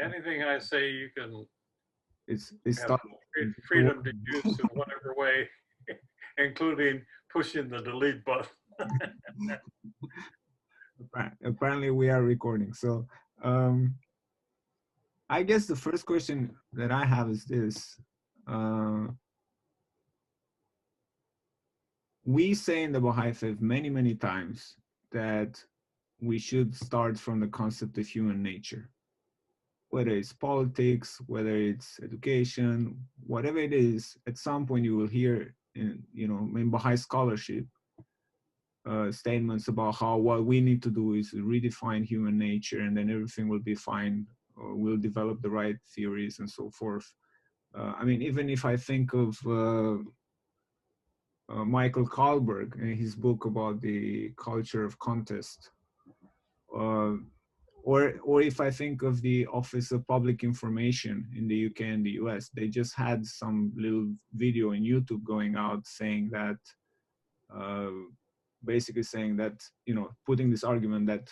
anything I say, you can It's have starting. freedom to use in whatever way, including pushing the delete button. Apparently, we are recording. So, I guess the first question that I have is this. We say in the Baha'i Faith many, many times that we should start from the concept of human nature. Whether it's politics, whether it's education, whatever it is, at some point you will hear in Baha'i scholarship statements about how what we need to do is redefine human nature, and then everything will be fine, or we'll develop the right theories and so forth. I mean, even if I think of Michael Kahlberg in his book about the culture of contest, uh, or if I think of the Office of Public Information in the UK and the US, they just had some little video on YouTube going out saying that, basically saying that, putting this argument that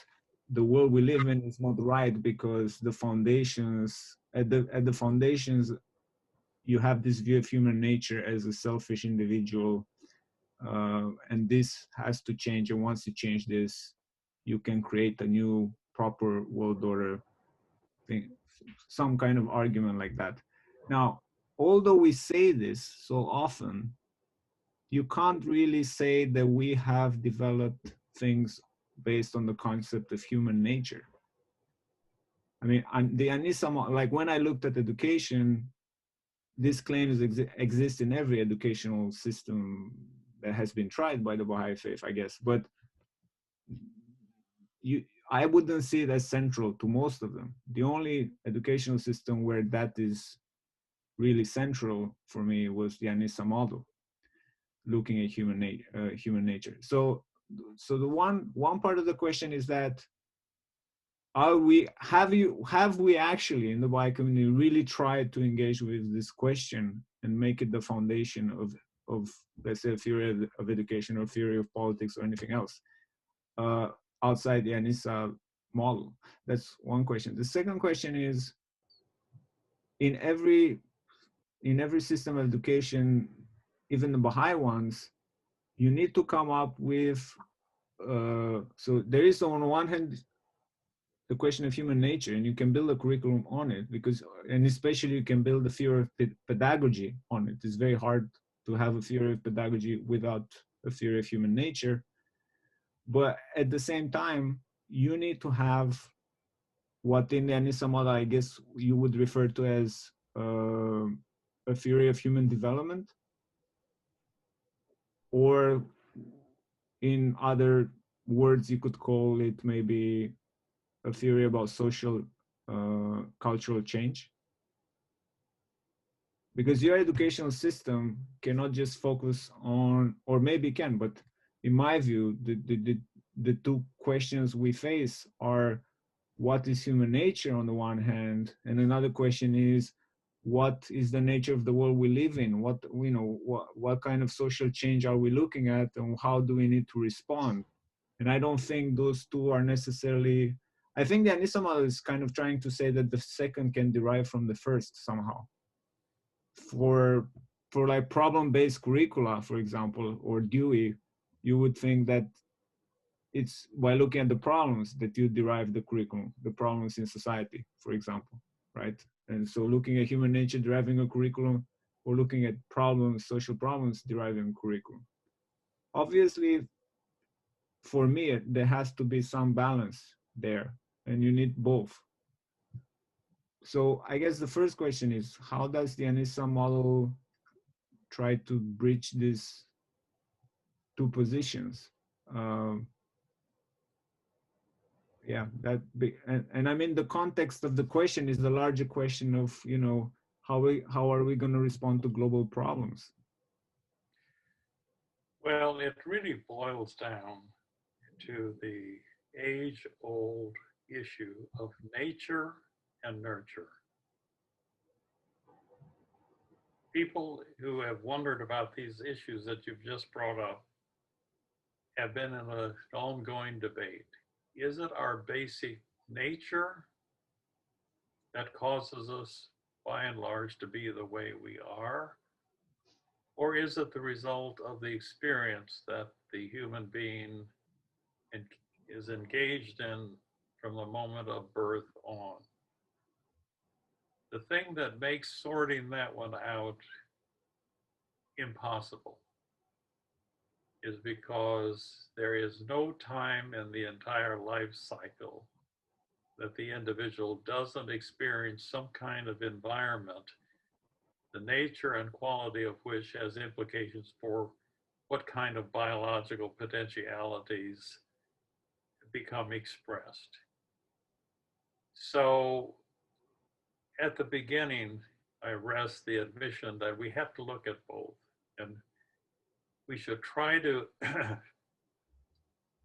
the world we live in is not right because the foundations, at the foundations, you have this view of human nature as a selfish individual, and this has to change. And once you change this, you can create a new proper world order thing, some kind of argument like that. Now, although we say this so often, you can't really say that we have developed things based on the concept of human nature. I mean, the Anisa, like when I looked at education, these claims exist in every educational system that has been tried by the Baha'i Faith, I guess. But I wouldn't see it as central to most of them. The only educational system where that is really central for me was the Anisa model, looking at human nature. So the one part of the question is that, have we actually in the Baha'i community really tried to engage with this question and make it the foundation of let's say a theory of education or theory of politics or anything else outside the Anisa model? That's one question. The second question is, in every system of education, even the Baha'i ones, you need to come up with so there is on one hand the question of human nature, and you can build a curriculum on it, and especially you can build a theory of pedagogy on it. It's very hard to have a theory of pedagogy without a theory of human nature. But at the same time, you need to have what in the Anisa model, I guess you would refer to as a theory of human development, or in other words, you could call it maybe a theory about social cultural change. Because your educational system cannot just focus on, or maybe can, but in my view, the two questions we face are, what is human nature on the one hand, and another question is, what is the nature of the world we live in? What kind of social change are we looking at, and how do we need to respond? And I don't think those two are necessarily. I think the Anisa model is kind of trying to say that the second can derive from the first somehow. For like problem-based curricula, for example, or Dewey, you would think that it's by looking at the problems that you derive the curriculum, the problems in society, for example, right? And so looking at human nature deriving a curriculum, or looking at problems, social problems deriving a curriculum. Obviously, for me, there has to be some balance there, and you need both. So I guess the first question is, how does the Anisa model try to bridge these two positions? Yeah, and I mean, the context of the question is the larger question of, how are we going to respond to global problems? Well, it really boils down to the age-old issue of nature and nurture. People who have wondered about these issues that you've just brought up have been in an ongoing debate. Is it our basic nature, that causes us, by and large, to be the way we are? Or is it the result of the experience that the human being is engaged in from the moment of birth on? The thing that makes sorting that one out impossible is because there is no time in the entire life cycle that the individual doesn't experience some kind of environment, the nature and quality of which has implications for what kind of biological potentialities become expressed. So at the beginning, I rest the admission that we have to look at both, and we should try to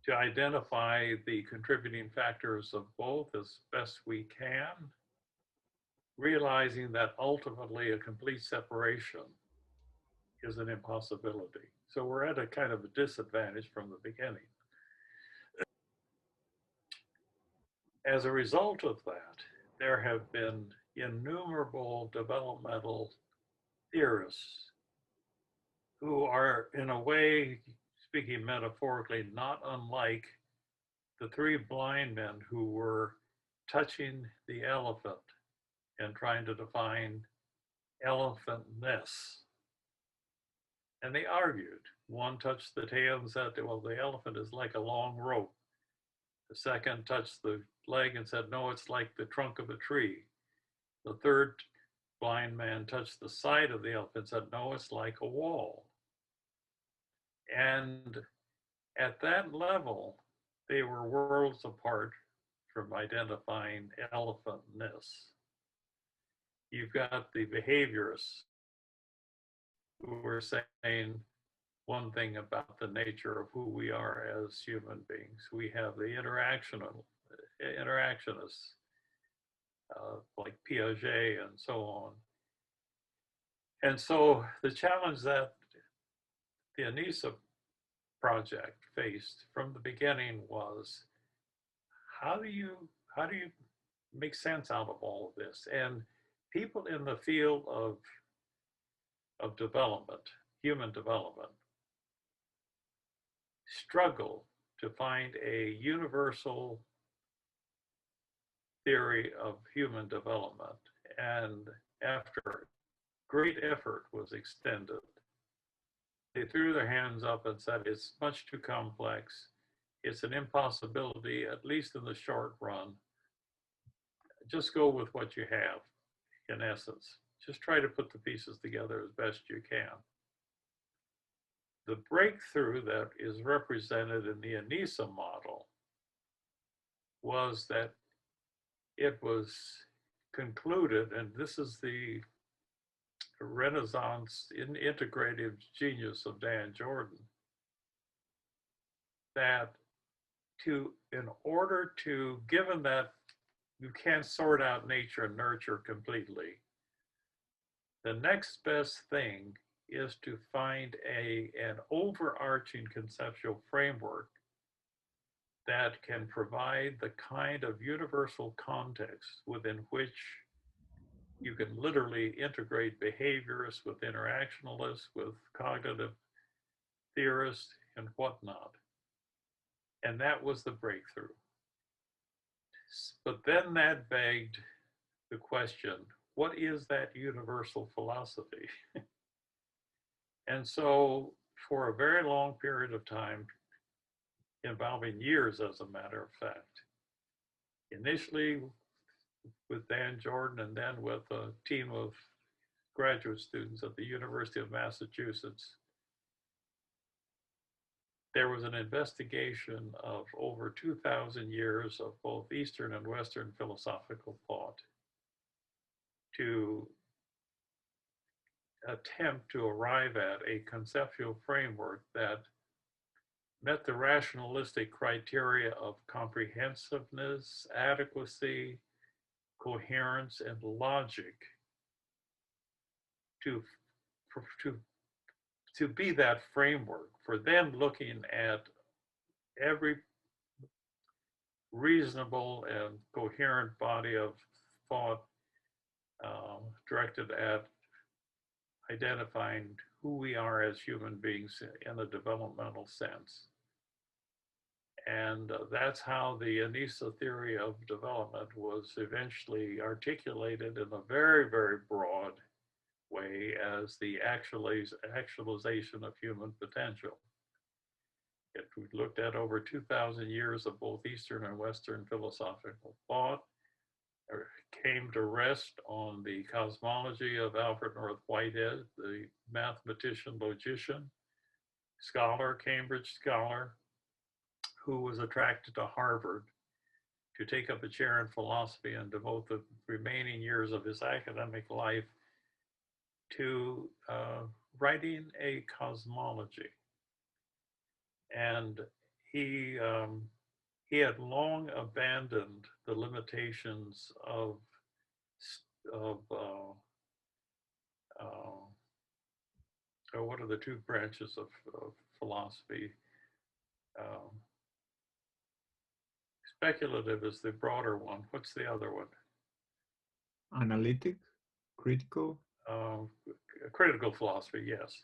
to identify the contributing factors of both as best we can, realizing that ultimately a complete separation is an impossibility. So we're at a kind of a disadvantage from the beginning. As a result of that, there have been innumerable developmental theorists who are, in a way, speaking metaphorically, not unlike the three blind men who were touching the elephant and trying to define elephantness. And they argued. One touched the tail and said, well, the elephant is like a long rope. The second touched the leg and said, no, it's like the trunk of a tree. The third blind man touched the side of the elephant and said, no, it's like a wall. And at that level, they were worlds apart from identifying elephantness. You've got the behaviorists who were saying one thing about the nature of who we are as human beings. We have the interactionists, like Piaget and so on. And so the challenge that the Anisa project faced from the beginning was, how do you make sense out of all of this? And people in the field of development, human development, struggle to find a universal theory of human development. And after great effort was extended, they threw their hands up and said, it's much too complex. It's an impossibility, at least in the short run. Just go with what you have, in essence. Just try to put the pieces together as best you can. The breakthrough that is represented in the Anisa model was that it was concluded, and this is the Renaissance integrative genius of Dan Jordan, that in order to, given that you can't sort out nature and nurture completely, the next best thing is to find an overarching conceptual framework that can provide the kind of universal context within which you can literally integrate behaviorists with interactionalists, with cognitive theorists, and whatnot. And that was the breakthrough. But then that begged the question, what is that universal philosophy? And so for a very long period of time, involving years as a matter of fact, initially with Dan Jordan and then with a team of graduate students at the University of Massachusetts, there was an investigation of over 2,000 years of both Eastern and Western philosophical thought to attempt to arrive at a conceptual framework that met the rationalistic criteria of comprehensiveness, adequacy, coherence, and logic to be that framework for then looking at every reasonable and coherent body of thought directed at identifying who we are as human beings in a developmental sense. And that's how the Anisa theory of development was eventually articulated in a very, very broad way as the actualization of human potential. If we looked at over 2,000 years of both Eastern and Western philosophical thought, came to rest on the cosmology of Alfred North Whitehead, the mathematician, logician, scholar, Cambridge scholar, who was attracted to Harvard to take up a chair in philosophy and devote the remaining years of his academic life to writing a cosmology. And he had long abandoned the limitations of what are the two branches of philosophy? Speculative is the broader one. What's the other one? Analytic, critical. Critical philosophy, yes.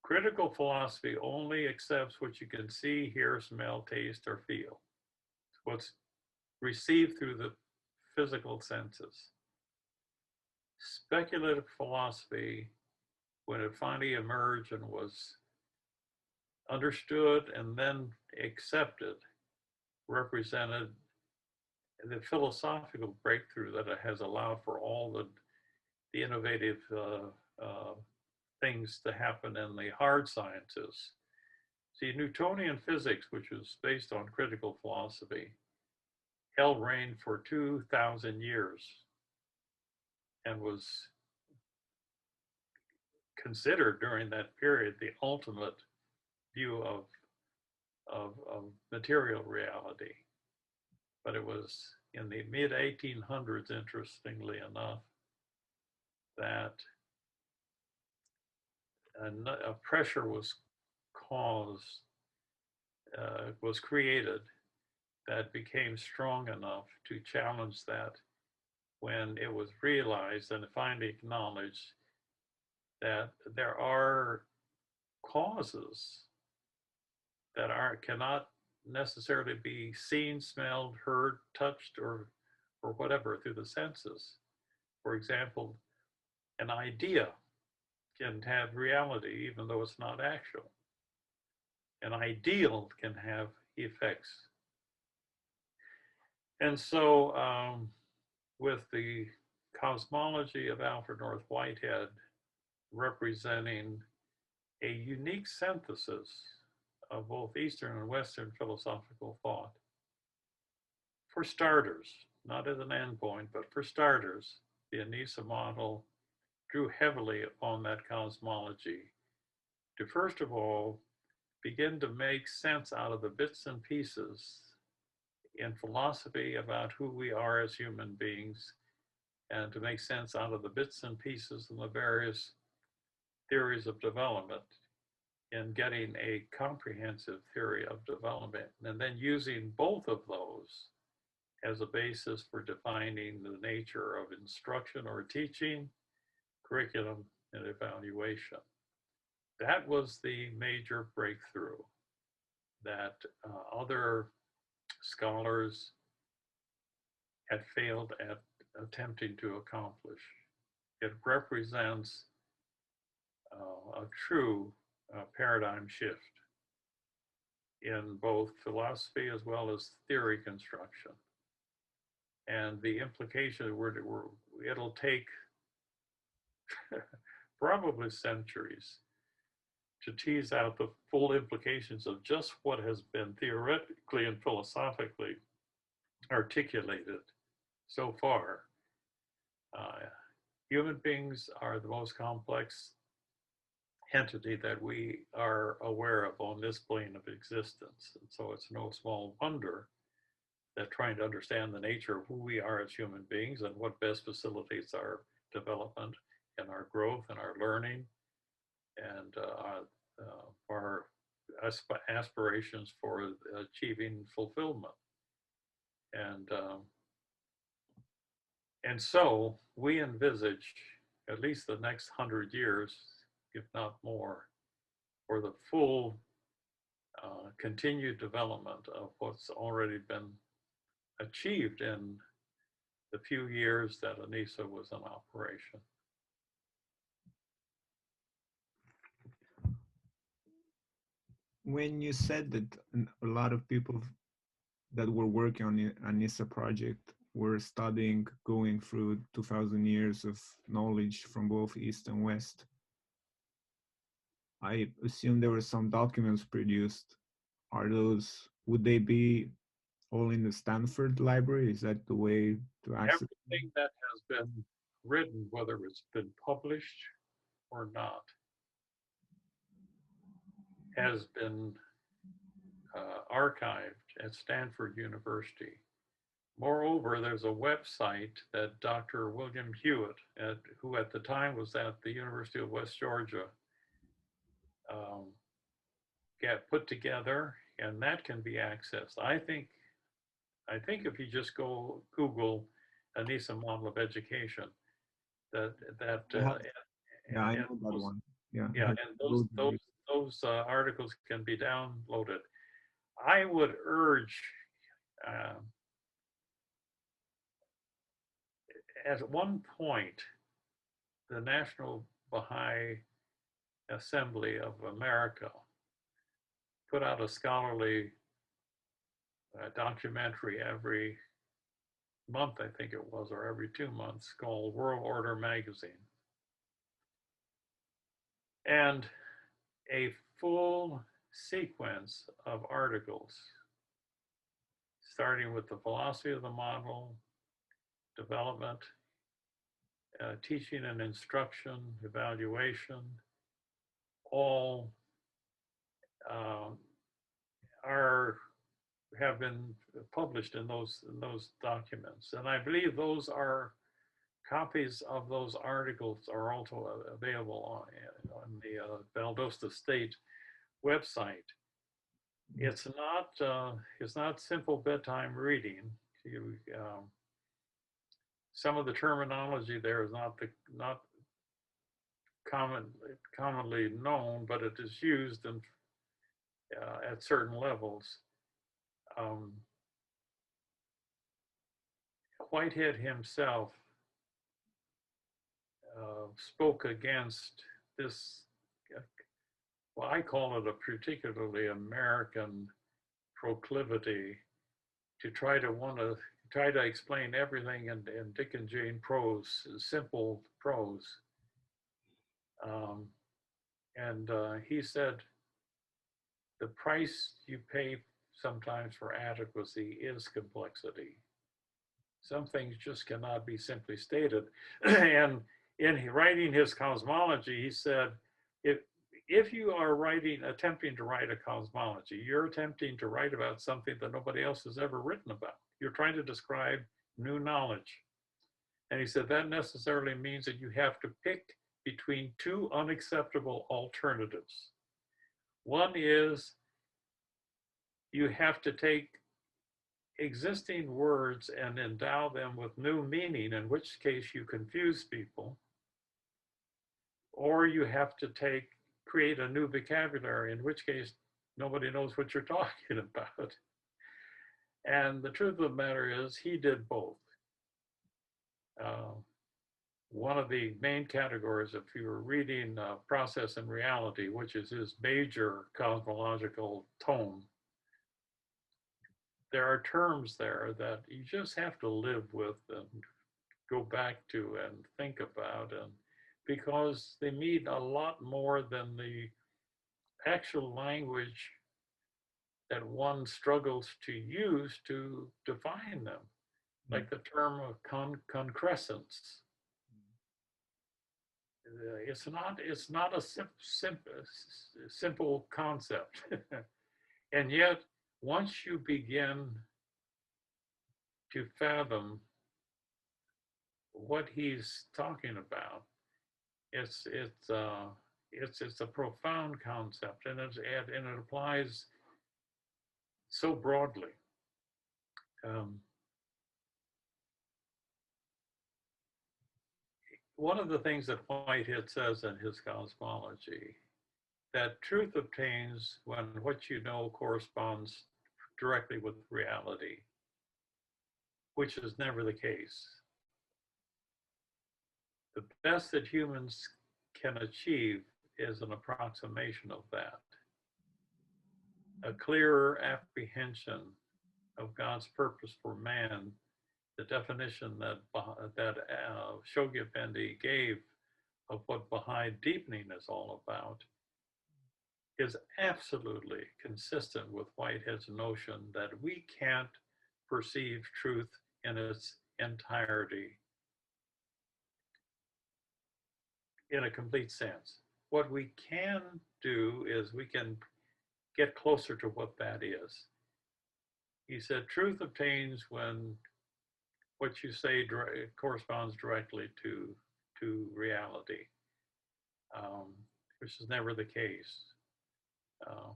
Critical philosophy only accepts what you can see, hear, smell, taste, or feel. What's received through the physical senses. Speculative philosophy, when it finally emerged and was understood and then accepted, represented the philosophical breakthrough that it has allowed for all the innovative things to happen in the hard sciences. See, Newtonian physics, which was based on critical philosophy, held reign for 2,000 years and was considered during that period the ultimate view of material reality. But it was in the mid 1800s, interestingly enough, that a pressure was created that became strong enough to challenge that, when it was realized and finally acknowledged that there are causes that cannot necessarily be seen, smelled, heard, touched, or whatever through the senses. For example, an idea can have reality even though it's not actual. An ideal can have effects. And so with the cosmology of Alfred North Whitehead representing a unique synthesis of both Eastern and Western philosophical thought, for starters, not as an endpoint, but for starters, the Anisa model drew heavily upon that cosmology to, first of all, begin to make sense out of the bits and pieces in philosophy about who we are as human beings, and to make sense out of the bits and pieces in the various theories of development in getting a comprehensive theory of development, and then using both of those as a basis for defining the nature of instruction or teaching, curriculum, and evaluation. That was the major breakthrough that other scholars had failed at attempting to accomplish. It represents a true paradigm shift in both philosophy as well as theory construction. And the implication, it'll take probably centuries to tease out the full implications of just what has been theoretically and philosophically articulated so far. Human beings are the most complex entity that we are aware of on this plane of existence. And so it's no small wonder that trying to understand the nature of who we are as human beings and what best facilitates our development and our growth and our learning and our aspirations for achieving fulfillment. And And so we envisage at least the next 100 years, if not more, for the full continued development of what's already been achieved in the few years that Anisa was in operation. When you said that a lot of people that were working on the Anisa project were studying, going through 2000 years of knowledge from both East and West, I assume there were some documents produced. Are those, would they be all in the Stanford library? Is that the way to access them? Everything that has been written, whether it's been published or not, has been archived at Stanford University. Moreover, there's a website that Dr. William Huitt, who at the time was at the University of West Georgia, um, got put together, and that can be accessed. I think if you just go Google Anisa Model of Education, that I have, yeah, I and know that those, one. Yeah, I yeah, heard and loads of it. those articles can be downloaded. I would urge. Uh, at one point, the National Baha'i Assembly of America put out a scholarly documentary every month, I think it was, or every 2 months, called World Order Magazine. And a full sequence of articles, starting with the philosophy of the model, development, teaching and instruction, evaluation, all um, are have been published in those documents, and I believe those are copies of those articles are also available on the Valdosta State website. It's not simple bedtime reading. You, some of the terminology there is not commonly known, but it is used in, at certain levels. Um, Whitehead himself spoke against this, well, I call it a particularly American proclivity to try to explain everything in Dick and Jane prose, simple prose. Um, and he said, the price you pay sometimes for adequacy is complexity. Some things just cannot be simply stated. And in writing his cosmology, he said, if you are attempting to write a cosmology, you're attempting to write about something that nobody else has ever written about. You're trying to describe new knowledge. And he said that necessarily means that you have to pick between two unacceptable alternatives. One is you have to take existing words and endow them with new meaning, in which case you confuse people, or you have to create a new vocabulary, in which case nobody knows what you're talking about. And the truth of the matter is, he did both. One of the main categories, if you were reading Process and Reality, which is his major cosmological tome, there are terms there that you just have to live with and go back to and think about, and because they mean a lot more than the actual language that one struggles to use to define them, like the term of concrescence. It's not a simple concept. And yet, once you begin to fathom what he's talking about, it's a profound concept, and it applies so broadly. Um, one of the things that Whitehead says in his cosmology, that truth obtains when what you know corresponds directly with reality, which is never the case. The best that humans can achieve is an approximation of that, a clearer apprehension of God's purpose for man. The definition that Shoghi Effendi gave of what Baha'i deepening is all about is absolutely consistent with Whitehead's notion that we can't perceive truth in its entirety in a complete sense. What we can do is we can get closer to what that is. He said, truth obtains when what you say corresponds directly to reality, which is never the case.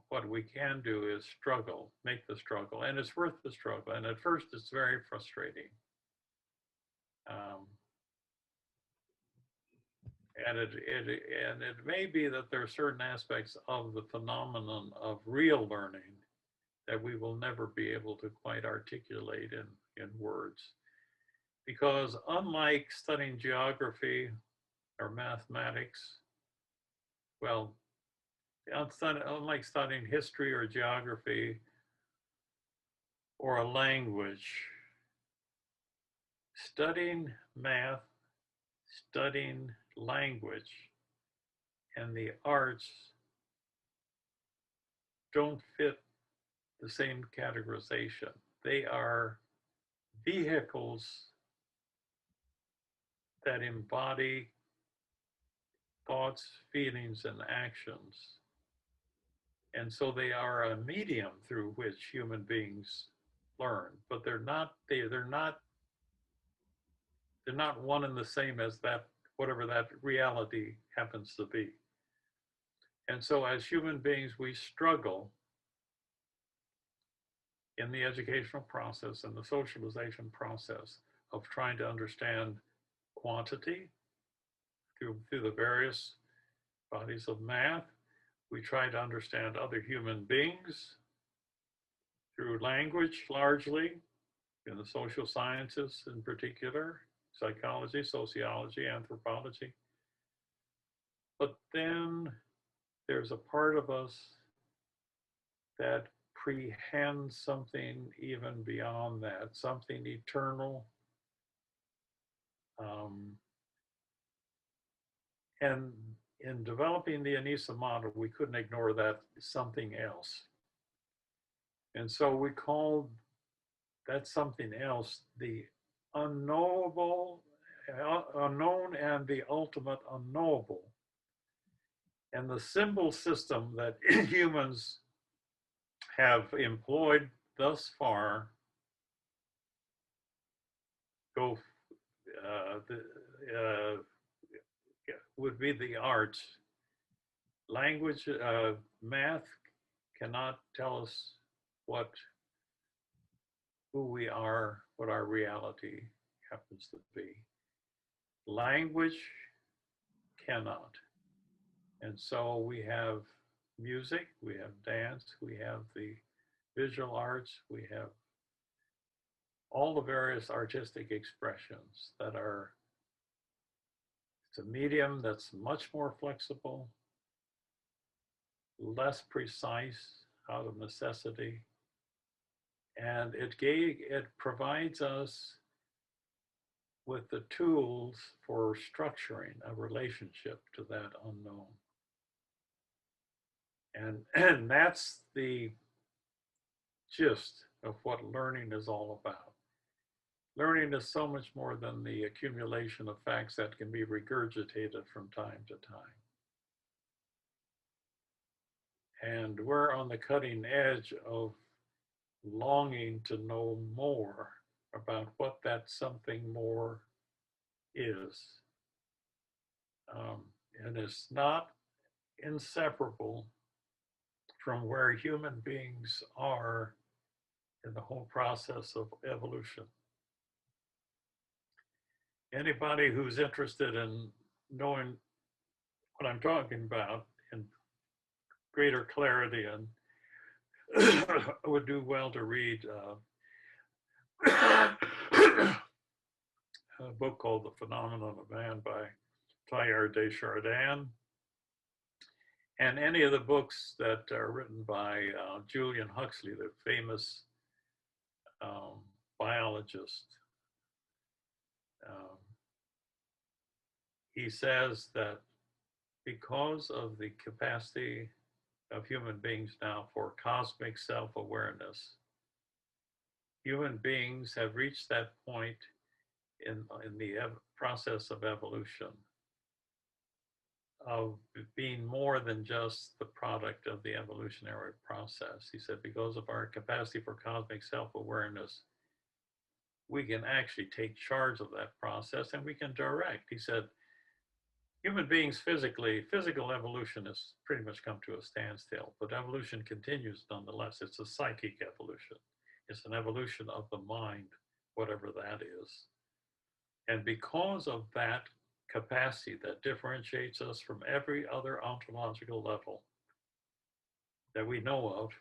What we can do is struggle, make the struggle, and it's worth the struggle. And at first, it's very frustrating. And it may be that there are certain aspects of the phenomenon of real learning that we will never be able to quite articulate in words. Because unlike studying geography or mathematics, well, unlike studying history or geography or a language, studying math, studying language, and the arts don't fit the same categorization. They are vehicles that embody thoughts, feelings, and actions. And so they are a medium through which human beings learn, but they're not one and the same as that, whatever that reality happens to be. And so as human beings, we struggle in the educational process and the socialization process of trying to understand quantity through the various bodies of math. We try to understand other human beings through language, largely, in the social sciences in particular, psychology, sociology, anthropology. But then there's a part of us that prehends something even beyond that, something eternal. And in developing the Anisa model, we couldn't ignore that something else. And so we called that something else the unknowable, unknown, and the ultimate unknowable. And the symbol system that humans have employed thus far would be the arts. Language, math cannot tell us who we are, what our reality happens to be. Language cannot. And so we have music, we have dance, we have the visual arts, we have all the various artistic expressions that are, it's a medium that's much more flexible, less precise out of necessity, and it provides us with the tools for structuring a relationship to that unknown. And that's the gist of what learning is all about. Learning is so much more than the accumulation of facts that can be regurgitated from time to time. And we're on the cutting edge of longing to know more about what that something more is. And it's not inseparable from where human beings are in the whole process of evolution. Anybody who's interested in knowing what I'm talking about in greater clarity and would do well to read a book called The Phenomenon of Man by Teilhard de Chardin, and any of the books that are written by Julian Huxley, the famous biologist. Um, he says that because of the capacity of human beings now for cosmic self-awareness, human beings have reached that point in the process of evolution of being more than just the product of the evolutionary process. He said, because of our capacity for cosmic self-awareness, we can actually take charge of that process and we can direct. He said, human beings physical evolution has pretty much come to a standstill, but evolution continues nonetheless. It's a psychic evolution. It's an evolution of the mind, whatever that is. And because of that capacity that differentiates us from every other ontological level that we know of,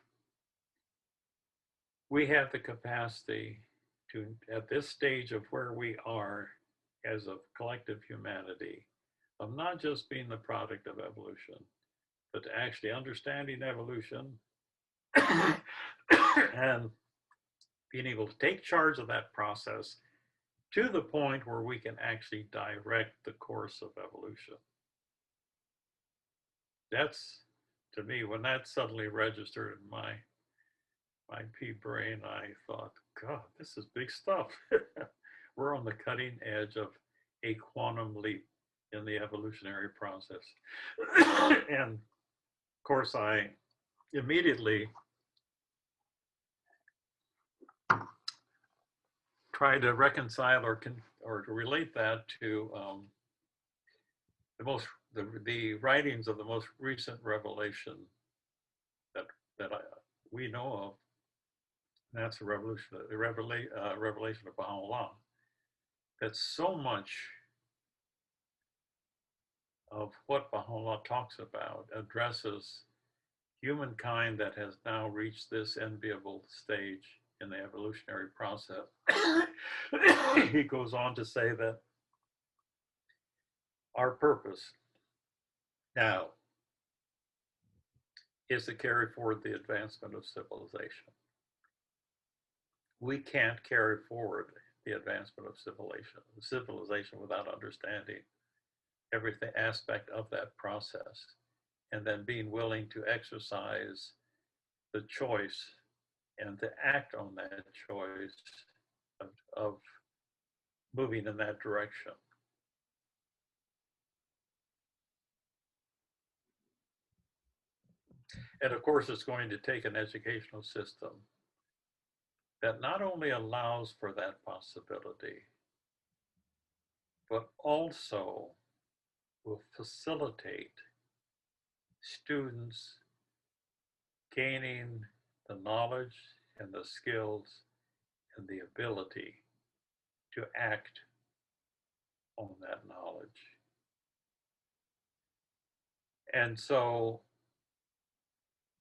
we have the capacity to, at this stage of where we are as a collective humanity, of not just being the product of evolution, but actually understanding evolution and being able to take charge of that process to the point where we can actually direct the course of evolution. That's, to me, when that suddenly registered in my pea brain, I thought, God, this is big stuff. We're on the cutting edge of a quantum leap in the evolutionary process. And of course, I immediately try to reconcile or to relate that to the writings of the most recent revelation that we know of. And that's the revelation of Baha'u'llah. That so much of what Baha'u'llah talks about addresses humankind that has now reached this enviable stage in the evolutionary process. He goes on to say that our purpose now is to carry forward the advancement of civilization. We can't carry forward the advancement of civilization without understanding every aspect of that process, and then being willing to exercise the choice and to act on that choice of moving in that direction. And of course, it's going to take an educational system that not only allows for that possibility, but also will facilitate students gaining the knowledge and the skills and the ability to act on that knowledge. And so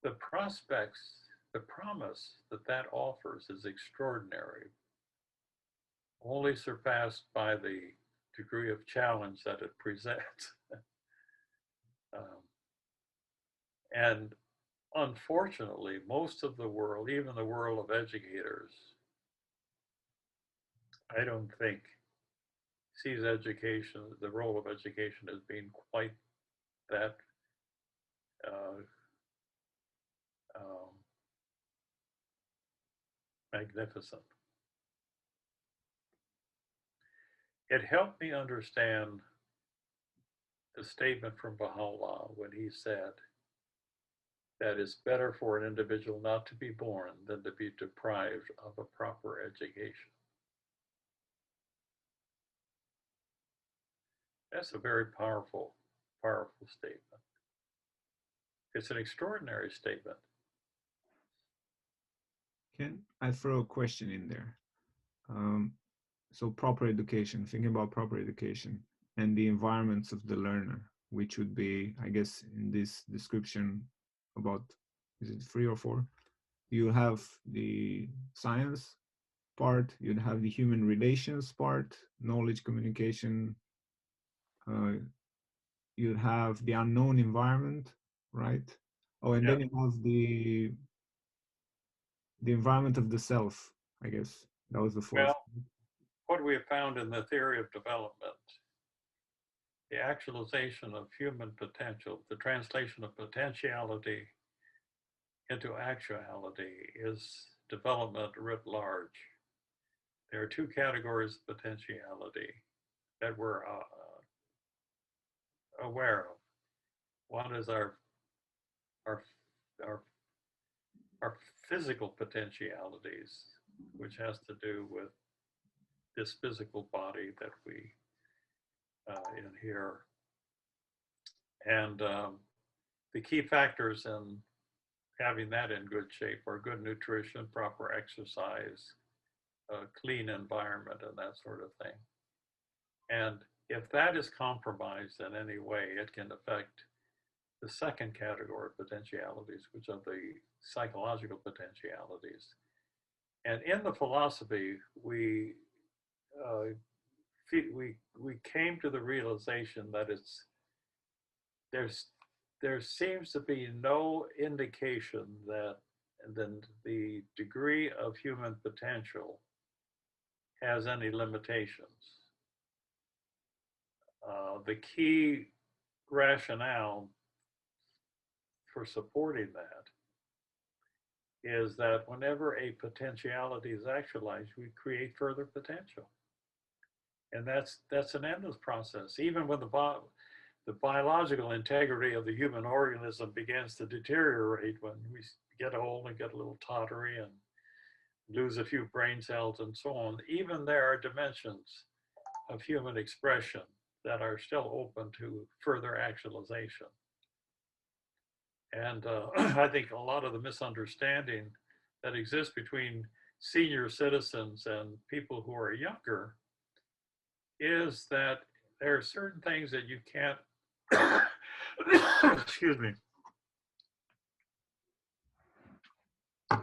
the prospects, the promise that that offers is extraordinary, only surpassed by the degree of challenge that it presents. And unfortunately, most of the world, even the world of educators, I don't think sees education, the role of education as being quite that um, magnificent. It helped me understand the statement from Baha'u'llah when he said that it's better for an individual not to be born than to be deprived of a proper education. That's a very powerful, powerful statement. It's an extraordinary statement. Can I throw a question in there? so proper education, thinking about proper education and the environments of the learner, which would be, I guess, in this description about, is it 3 or 4? You have the science part, you'd have the human relations part, knowledge communication, you'd have the unknown environment, right? Oh, and Yeah. then you have the environment of the self, I guess. That was the 4th. Well, what we have found in the theory of development, the actualization of human potential, the translation of potentiality into actuality is development writ large. There are two categories of potentiality that we're aware of. One is our, our, our physical potentialities, which has to do with this physical body that we inhere. And the key factors in having that in good shape are good nutrition, proper exercise, a clean environment, and that sort of thing. And if that is compromised in any way, it can affect the second category of potentialities, which are the psychological potentialities. And in the philosophy, we came to the realization that there seems to be no indication that then the degree of human potential has any limitations. The key rationale for supporting that is that whenever a potentiality is actualized, we create further potential. And that's an endless process. Even when the biological integrity of the human organism begins to deteriorate, when we get old and get a little tottery and lose a few brain cells and so on, even there are dimensions of human expression that are still open to further actualization. And I think a lot of the misunderstanding that exists between senior citizens and people who are younger is that there are certain things that you can't, excuse me,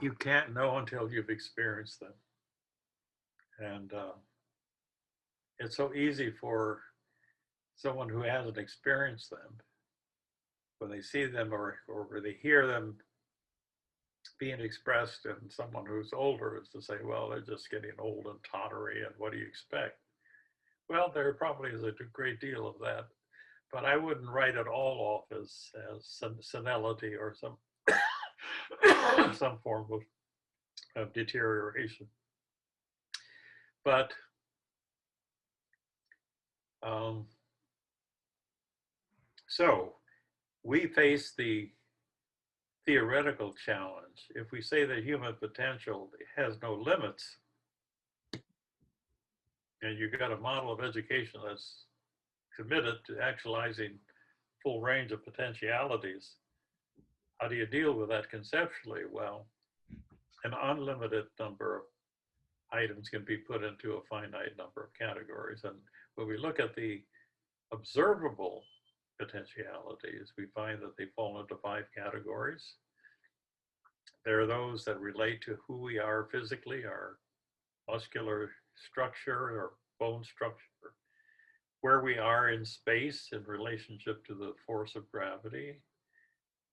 you can't know until you've experienced them. And it's so easy for someone who hasn't experienced them, when they see them or they hear them being expressed in someone who's older, is to say, well, they're just getting old and tottery, and what do you expect? Well, there probably is a great deal of that, but I wouldn't write it all off as senility or some some form of deterioration. But so we face the theoretical challenge. If we say that human potential has no limits, and you've got a model of education that's committed to actualizing full range of potentialities, how do you deal with that conceptually? Well, an unlimited number of items can be put into a finite number of categories. And when we look at the observable potentialities, we find that they fall into 5 categories. There are those that relate to who we are physically, our muscular structure or bone structure, where we are in space in relationship to the force of gravity.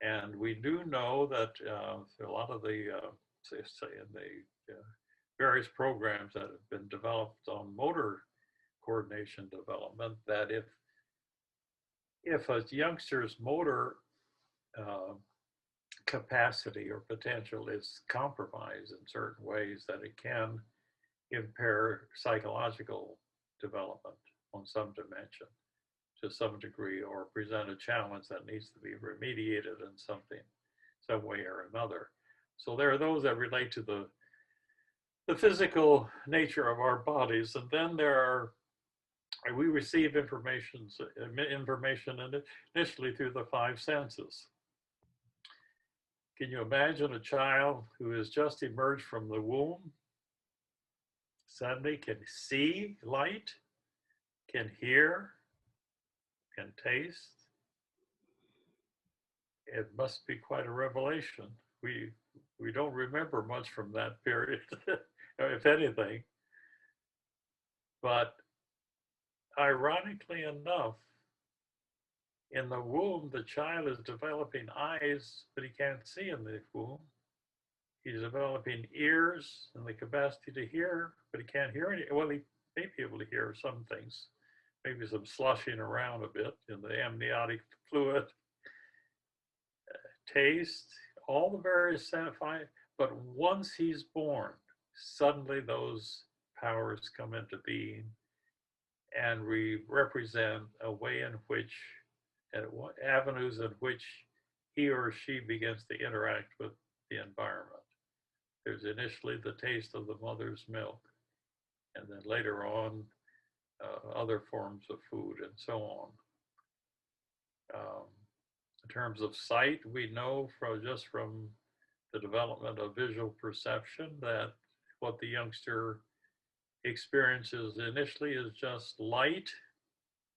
And we do know that a lot of the, say in the various programs that have been developed on motor coordination development, that if a youngster's motor capacity or potential is compromised in certain ways, that it can impair psychological development on some dimension to some degree, or present a challenge that needs to be remediated in some way or another. So there are those that relate to the physical nature of our bodies, and then we receive information initially through the 5 senses. Can you imagine a child who has just emerged from the womb, suddenly can see light, can hear, can taste. It must be quite a revelation. We don't remember much from that period, if anything. But ironically enough, in the womb, the child is developing eyes, but he can't see in the womb. He's developing ears and the capacity to hear, but he can't hear any. Well, he may be able to hear some things, maybe some slushing around a bit in the amniotic fluid, taste, all the various satisfying. But once he's born, suddenly those powers come into being, and we represent a way in which, avenues in which he or she begins to interact with the environment. There's initially the taste of the mother's milk, and then later on, other forms of food and so on. In terms of sight, we know just from the development of visual perception that what the youngster experiences initially is just light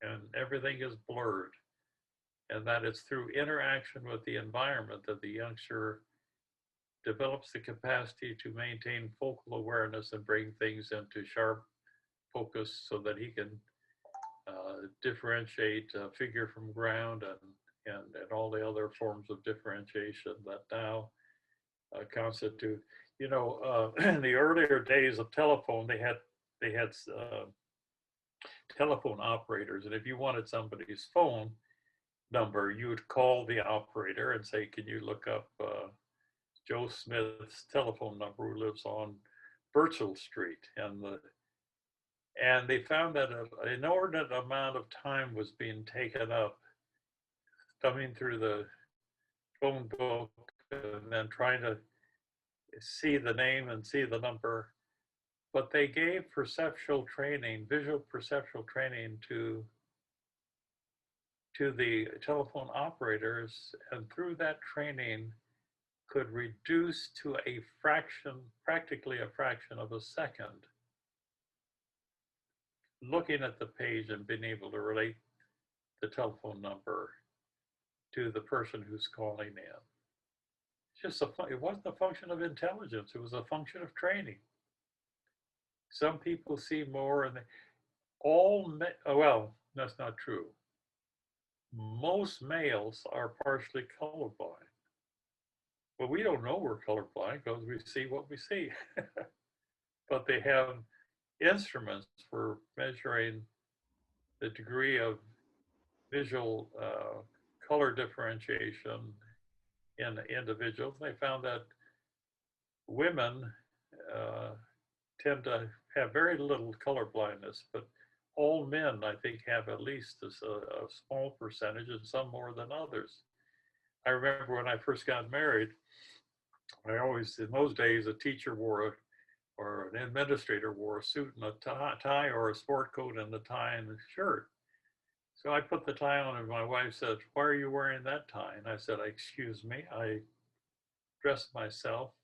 and everything is blurred. And that it's through interaction with the environment that the youngster develops the capacity to maintain focal awareness and bring things into sharp focus so that he can differentiate figure from ground and all the other forms of differentiation that now constitute. In the earlier days of telephone, they had telephone operators, and if you wanted somebody's phone number, you would call the operator and say, "Can you look up Joe Smith's telephone number who lives on Birchall Street?" And they found that an inordinate amount of time was being taken up thumbing through the phone book and then trying to see the name and see the number. But they gave perceptual training, visual perceptual training to the telephone operators, and through that training could reduce to a fraction, practically a fraction of a second, looking at the page and being able to relate the telephone number to the person who's calling in. It's just it wasn't a function of intelligence, it was a function of training. Some people see more, and well, that's not true. Most males are partially colorblind. Well, we don't know we're colorblind because we see what we see. But they have instruments for measuring the degree of visual color differentiation in individuals. They found that women tend to have very little color blindness, but all men, I think, have at least a small percentage, and some more than others. I remember when I first got married, I always, in those days, a teacher or an administrator wore a suit and a tie, or a sport coat and a tie and a shirt. So I put the tie on, and my wife said, "Why are you wearing that tie?" And I said, "Excuse me, I dressed myself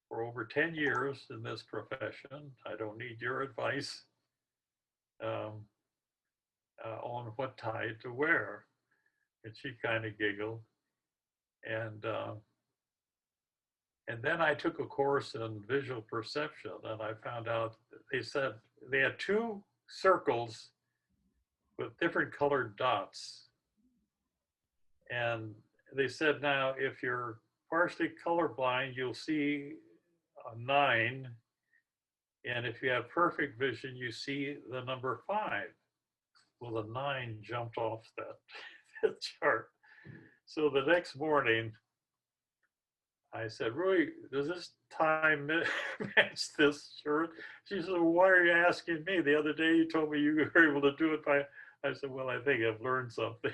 for over 10 years in this profession. I don't need your advice on what tie to wear." And she kind of giggled. And then I took a course in visual perception, and I found out they said they had two circles with different colored dots. And they said, now, if you're partially colorblind, you'll see a 9. And if you have perfect vision, you see the number 5. Well, the 9 jumped off that chart. So the next morning, I said, "Roy, does this tie match this shirt?" She said, "Well, why are you asking me? The other day you told me you were able to do it by..." I said, "Well, I think I've learned something."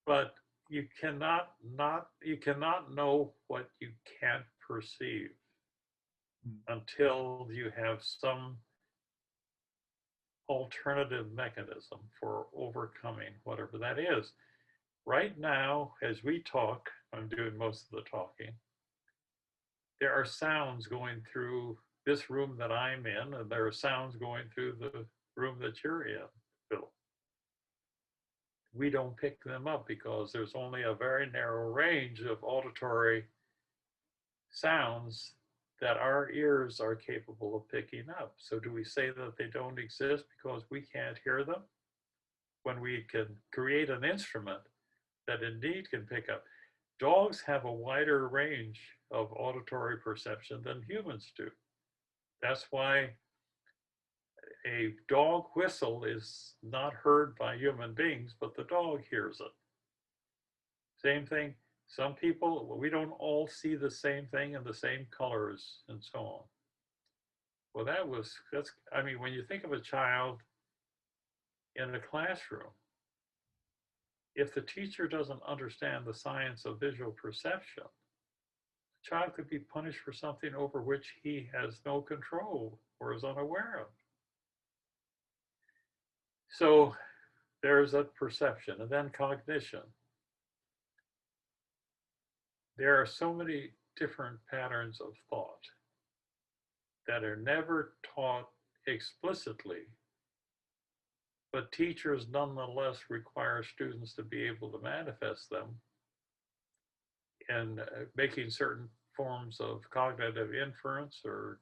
But you cannot know what you can't perceive until you have some alternative mechanism for overcoming whatever that is. Right now, as we talk, I'm doing most of the talking, there are sounds going through this room that I'm in, and there are sounds going through the room that you're in, Phil. We don't pick them up because there's only a very narrow range of auditory sounds that our ears are capable of picking up. So do we say that they don't exist because we can't hear them? When we can create an instrument that indeed can pick up. Dogs have a wider range of auditory perception than humans do. That's why a dog whistle is not heard by human beings, but the dog hears it. Same thing. Some people, we don't all see the same thing in the same colors and so on. Well, I mean, when you think of a child in a classroom, if the teacher doesn't understand the science of visual perception, the child could be punished for something over which he has no control or is unaware of. So there's a perception, and then cognition. There are so many different patterns of thought that are never taught explicitly, but teachers nonetheless require students to be able to manifest them in making certain forms of cognitive inference or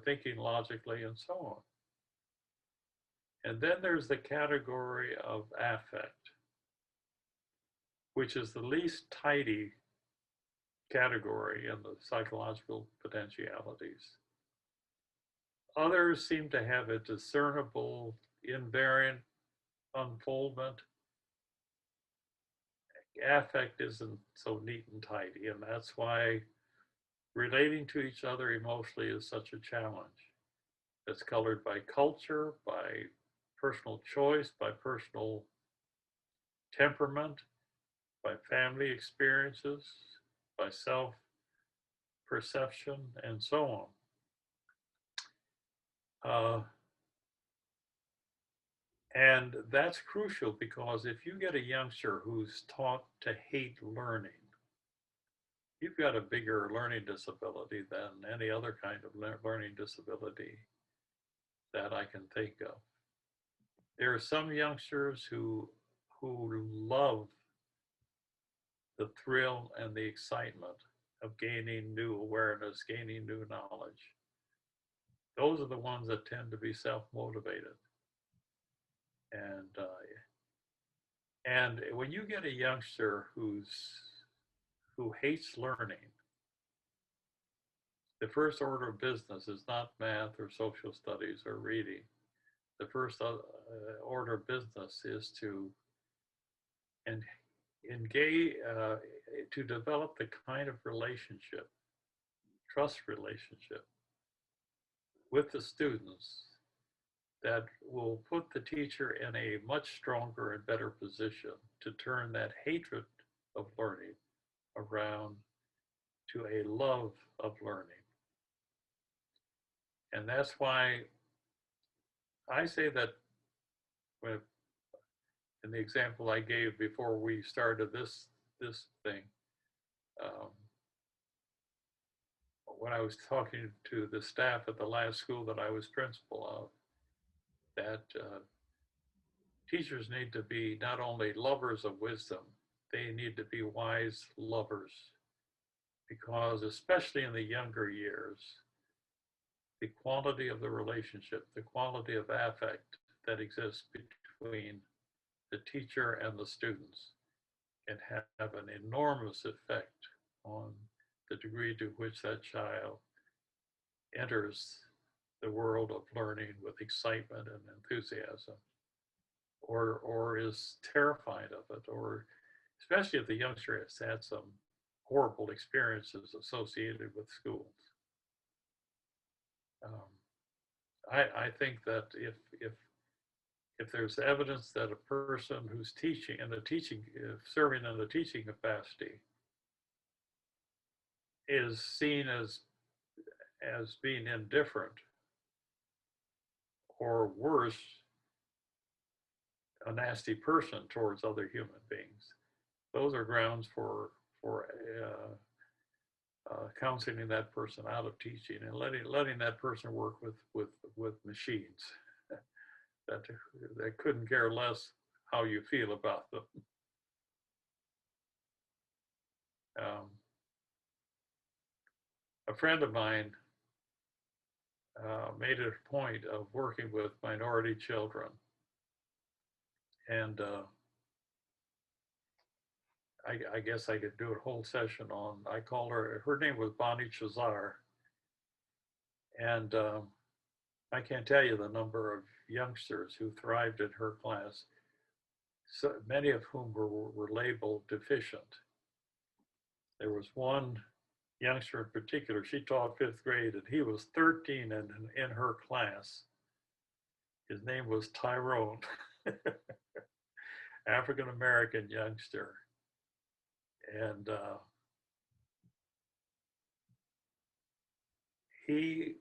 thinking logically and so on. And then there's the category of affect, which is the least tidy category in the psychological potentialities. Others seem to have a discernible, invariant unfoldment. Affect isn't so neat and tidy, and that's why relating to each other emotionally is such a challenge. It's colored by culture, by personal choice, by personal temperament, by family experiences, by self perception, and so on. And that's crucial because if you get a youngster who's taught to hate learning, you've got a bigger learning disability than any other kind of learning disability that I can think of. There are some youngsters who love the thrill and the excitement of gaining new awareness, gaining new knowledge. Those are the ones that tend to be self-motivated. And when you get a youngster who hates learning, the first order of business is not math or social studies or reading. The first order of business is to engage, to develop the kind of relationship, trust relationship with the students that will put the teacher in a much stronger and better position to turn that hatred of learning around to a love of learning. And that's why I say that in the example I gave before we started this thing, um, when I was talking to the staff at the last school that I was principal of, that teachers need to be not only lovers of wisdom, they need to be wise lovers, because especially in the younger years, the quality of the relationship, the quality of affect that exists between the teacher and the students can have an enormous effect on the degree to which that child enters the world of learning with excitement and enthusiasm, or is terrified of it, or especially if the youngster has had some horrible experiences associated with schools. Um, I think that if there's evidence that a person who's teaching in the teaching, serving in the teaching capacity, is seen as being indifferent or worse, a nasty person towards other human beings, those are grounds for counseling that person out of teaching and letting that person work with machines that couldn't care less how you feel about them. A friend of mine made it a point of working with minority children, and I guess I could do a whole session on. I call her name was Bonnie Chazar, and I can't tell you the number of youngsters who thrived in her class, so many of whom were labeled deficient. There was one youngster in particular, she taught fifth grade, and he was 13 in her class. His name was Tyrone, African-American youngster. And he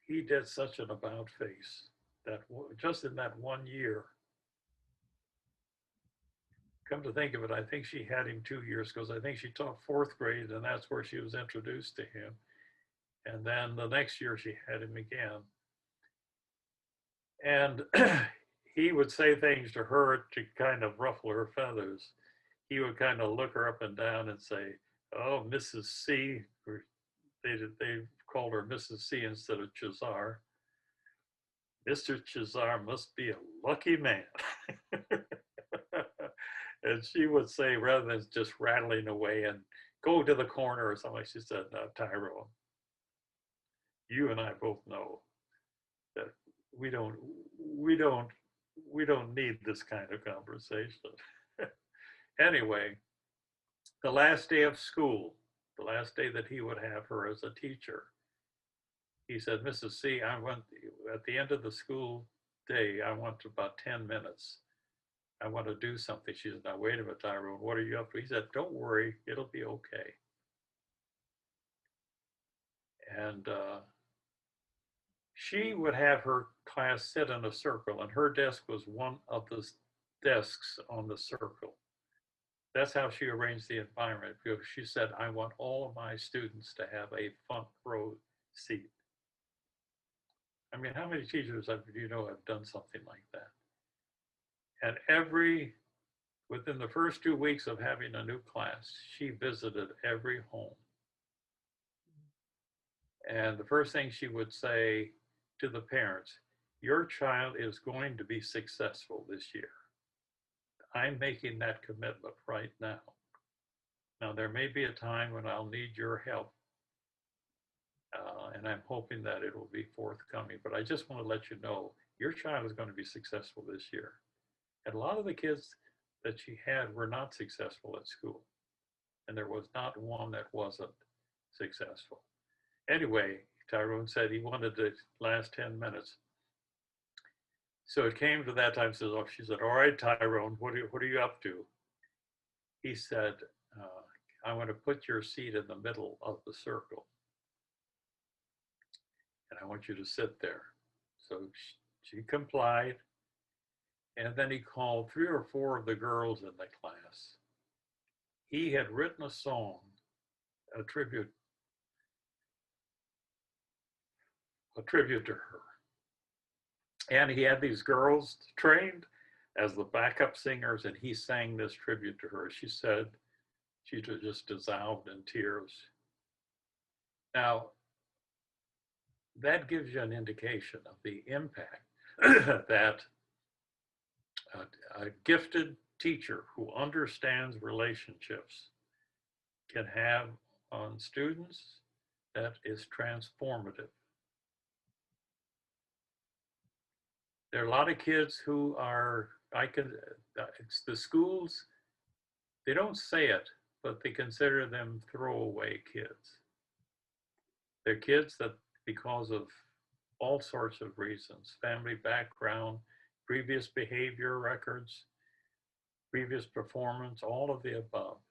did such an about face that just in that 1 year, come to think of it, I think she had him 2 years because I think she taught fourth grade and that's where she was introduced to him. And then the next year she had him again. And he would say things to her to kind of ruffle her feathers. He would kind of look her up and down and say, "Oh, Mrs. C," they called her Mrs. C instead of Chazar. "Mr. Chazar must be a lucky man." And she would say, rather than just rattling away and go to the corner or something, she said, "No, Tyrone, you and I both know that we don't need this kind of conversation." Anyway, the last day of school, the last day that he would have her as a teacher, he said, "Mrs. C, I want, at the end of the school day, I want about 10 minutes. I want to do something." She said, "Now, wait a minute, Tyrone, what are you up to?" He said, "Don't worry, it'll be okay." And she would have her class sit in a circle, and her desk was one of the desks on the circle. That's how she arranged the environment, because she said, "I want all of my students to have a front row seat." I mean, how many teachers do you know have done something like that? And within the first 2 weeks of having a new class, she visited every home. And the first thing she would say to the parents, "Your child is going to be successful this year. I'm making that commitment right now. Now, there may be a time when I'll need your help, and I'm hoping that it will be forthcoming, but I just want to let you know, your child is going to be successful this year." And a lot of the kids that she had were not successful at school, and there was not one that wasn't successful. Anyway, Tyrone said he wanted the last 10 minutes. So it came to that time, she said, "All right, Tyrone, what are you up to?" He said, "I want to put your seat in the middle of the circle, and I want you to sit there." So she complied, and then he called 3 or 4 of the girls in the class. He had written a song, a tribute to her. And he had these girls trained as the backup singers, and he sang this tribute to her. She said she just dissolved in tears. Now, that gives you an indication of the impact that a gifted teacher who understands relationships can have on students. That is transformative. There are a lot of kids who are, it's the schools, they don't say it, but they consider them throwaway kids. They're kids that, because of all sorts of reasons, family background, previous behavior records, previous performance, all of the above,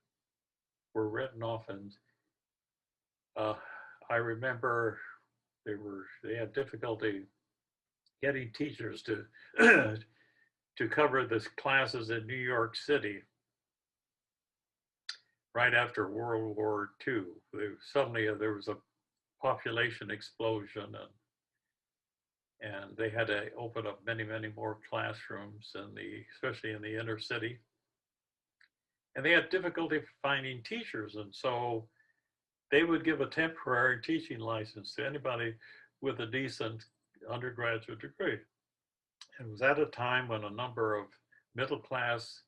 were written off. And I remember they had difficulty getting teachers to to cover the classes in New York City. right after World War II. Suddenly there was a population explosion, and they had to open up many, many more classrooms especially in the inner city. And they had difficulty finding teachers, and so they would give a temporary teaching license to anybody with a decent undergraduate degree. It was at a time when a number of middle class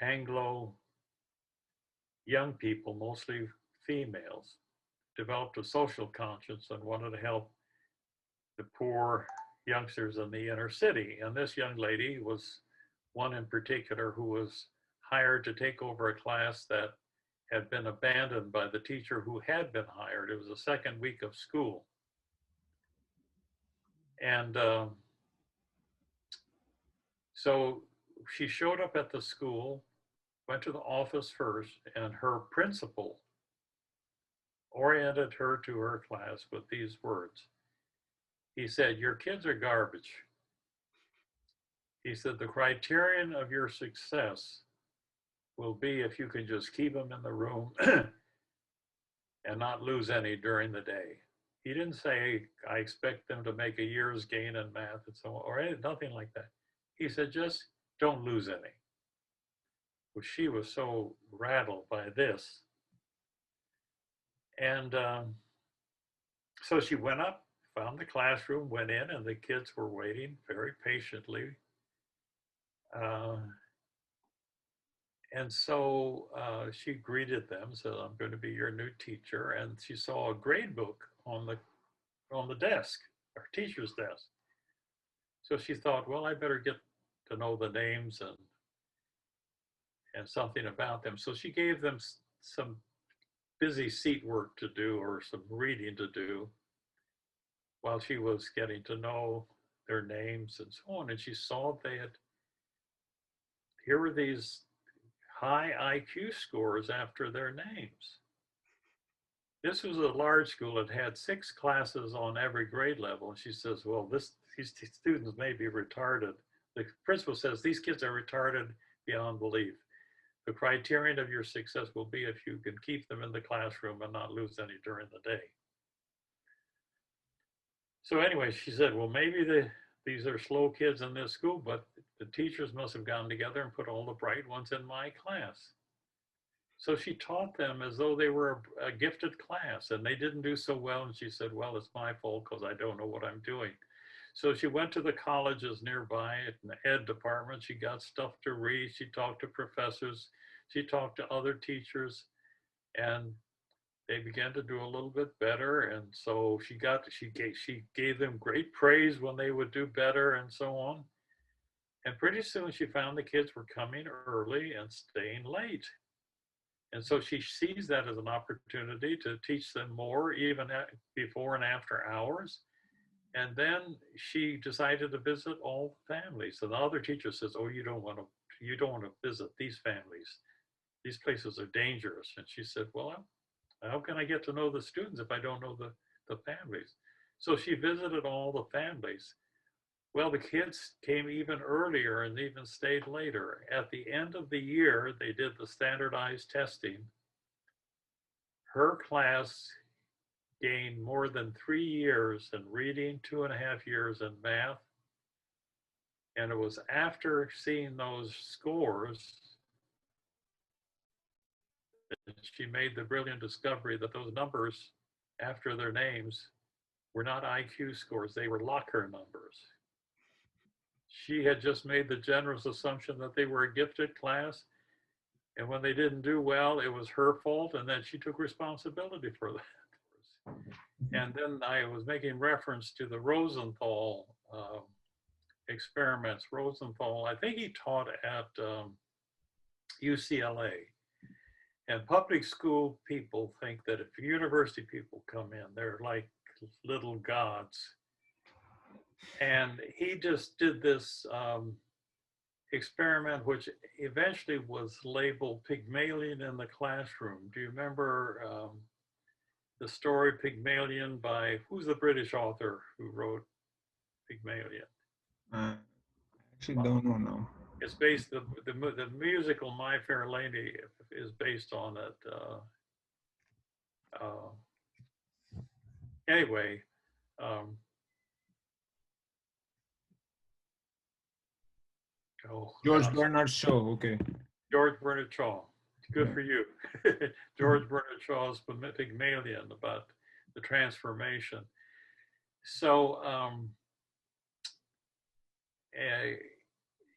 Anglo young people, mostly females, developed a social conscience and wanted to help the poor youngsters in the inner city. And this young lady was one in particular who was hired to take over a class that had been abandoned by the teacher who had been hired. It was the second week of school. And so she showed up at the school, went to the office first, and her principal oriented her to her class with these words. He said, "Your kids are garbage." He said, "The criterion of your success will be if you can just keep them in the room and not lose any during the day." He didn't say, "I expect them to make a year's gain in math and so on," or nothing like that. He said, "Just don't lose any." Well, she was so rattled by this. And so she went up, found the classroom, went in, and the kids were waiting very patiently. Uh, and so she greeted them, said, "I'm going to be your new teacher." And she saw a grade book on the desk, our teacher's desk. So she thought, well, I better get to know the names and something about them. So she gave them some busy seat work to do or some reading to do while she was getting to know their names and so on. And she saw here were these high IQ scores after their names. This was a large school. It had 6 classes on every grade level. And she says, well, these students may be retarded. The principal says, these kids are retarded beyond belief. The criterion of your success will be if you can keep them in the classroom and not lose any during the day. So anyway, she said, well, maybe these are slow kids in this school, but the teachers must have gotten together and put all the bright ones in my class. So she taught them as though they were a gifted class, and they didn't do so well. And she said, well, it's my fault because I don't know what I'm doing. So she went to the colleges nearby in the ed department. She got stuff to read. She talked to professors. She talked to other teachers, and they began to do a little bit better. And so she gave them great praise when they would do better and so on. And pretty soon she found the kids were coming early and staying late. And so she sees that as an opportunity to teach them more, even before and after hours. And then she decided to visit all families. So the other teacher says, "Oh, you don't want to visit these families. These places are dangerous." And she said, "Well, how can I get to know the students if I don't know the families?" So she visited all the families. Well, the kids came even earlier and even stayed later. At the end of the year, they did the standardized testing. Her class gained more than 3 years in reading, 2.5 years in math. And it was after seeing those scores that she made the brilliant discovery that those numbers after their names were not IQ scores, they were Locker numbers. She had just made the generous assumption that they were a gifted class. And when they didn't do well, it was her fault. And then she took responsibility for that. And then I was making reference to the Rosenthal experiments. Rosenthal, I think he taught at UCLA. And public school people think that if university people come in, they're like little gods. And he just did this experiment, which eventually was labeled Pygmalion in the classroom. Do you remember the story Pygmalion by, who's the British author who wrote Pygmalion? I actually don't know now. It's based, the musical My Fair Lady is based on it. Anyway, um, oh George gosh, Bernard Shaw. Okay. George Bernard Shaw. Good Yeah. for you. George Bernard Shaw's Pygmalion about the transformation. So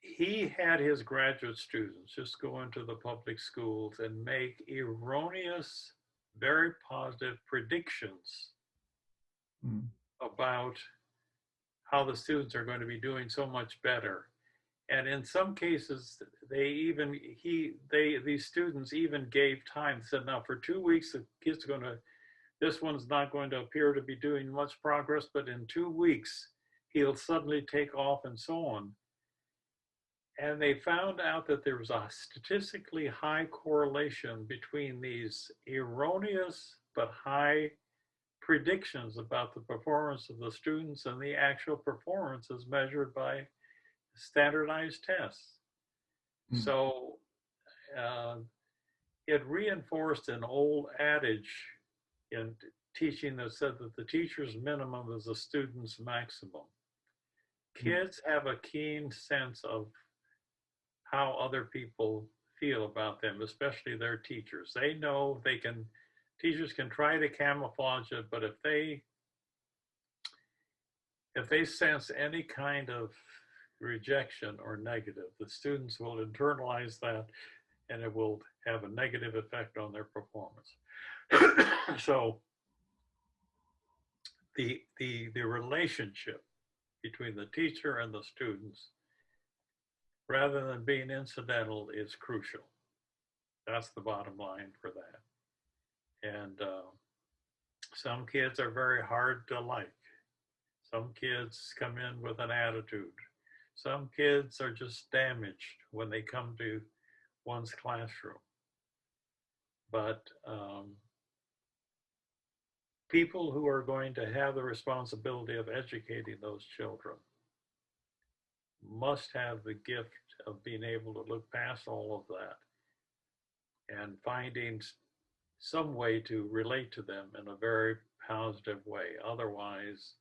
he had his graduate students just go into the public schools and make erroneous, very positive predictions Mm. about how the students are going to be doing so much better. And in some cases, these students even gave time, said, now for 2 weeks, the kid's this one's not going to appear to be doing much progress, but in 2 weeks, he'll suddenly take off and so on. And they found out that there was a statistically high correlation between these erroneous but high predictions about the performance of the students and the actual performance as measured by standardized tests. Mm. So it reinforced an old adage in teaching that said that the teacher's minimum is the student's maximum. Kids have a keen sense of how other people feel about them, especially their teachers. They know teachers can try to camouflage it, but if they sense any kind of rejection or negative, the students will internalize that and it will have a negative effect on their performance. So the relationship between the teacher and the students, rather than being incidental, is crucial. That's the bottom line for that. And some kids are very hard to like. Some kids come in with an attitude. Some kids are just damaged when they come to one's classroom. But people who are going to have the responsibility of educating those children must have the gift of being able to look past all of that and finding some way to relate to them in a very positive way. Otherwise,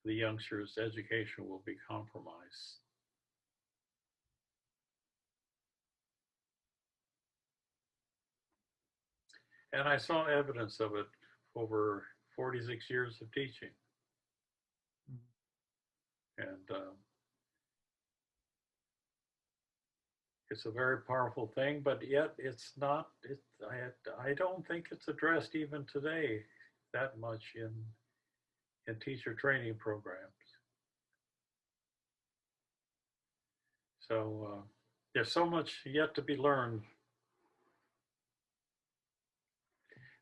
the youngster's education will be compromised. And I saw evidence of it over 46 years of teaching. And it's a very powerful thing, but yet it's not, I don't think it's addressed even today that much in teacher training programs. So there's so much yet to be learned.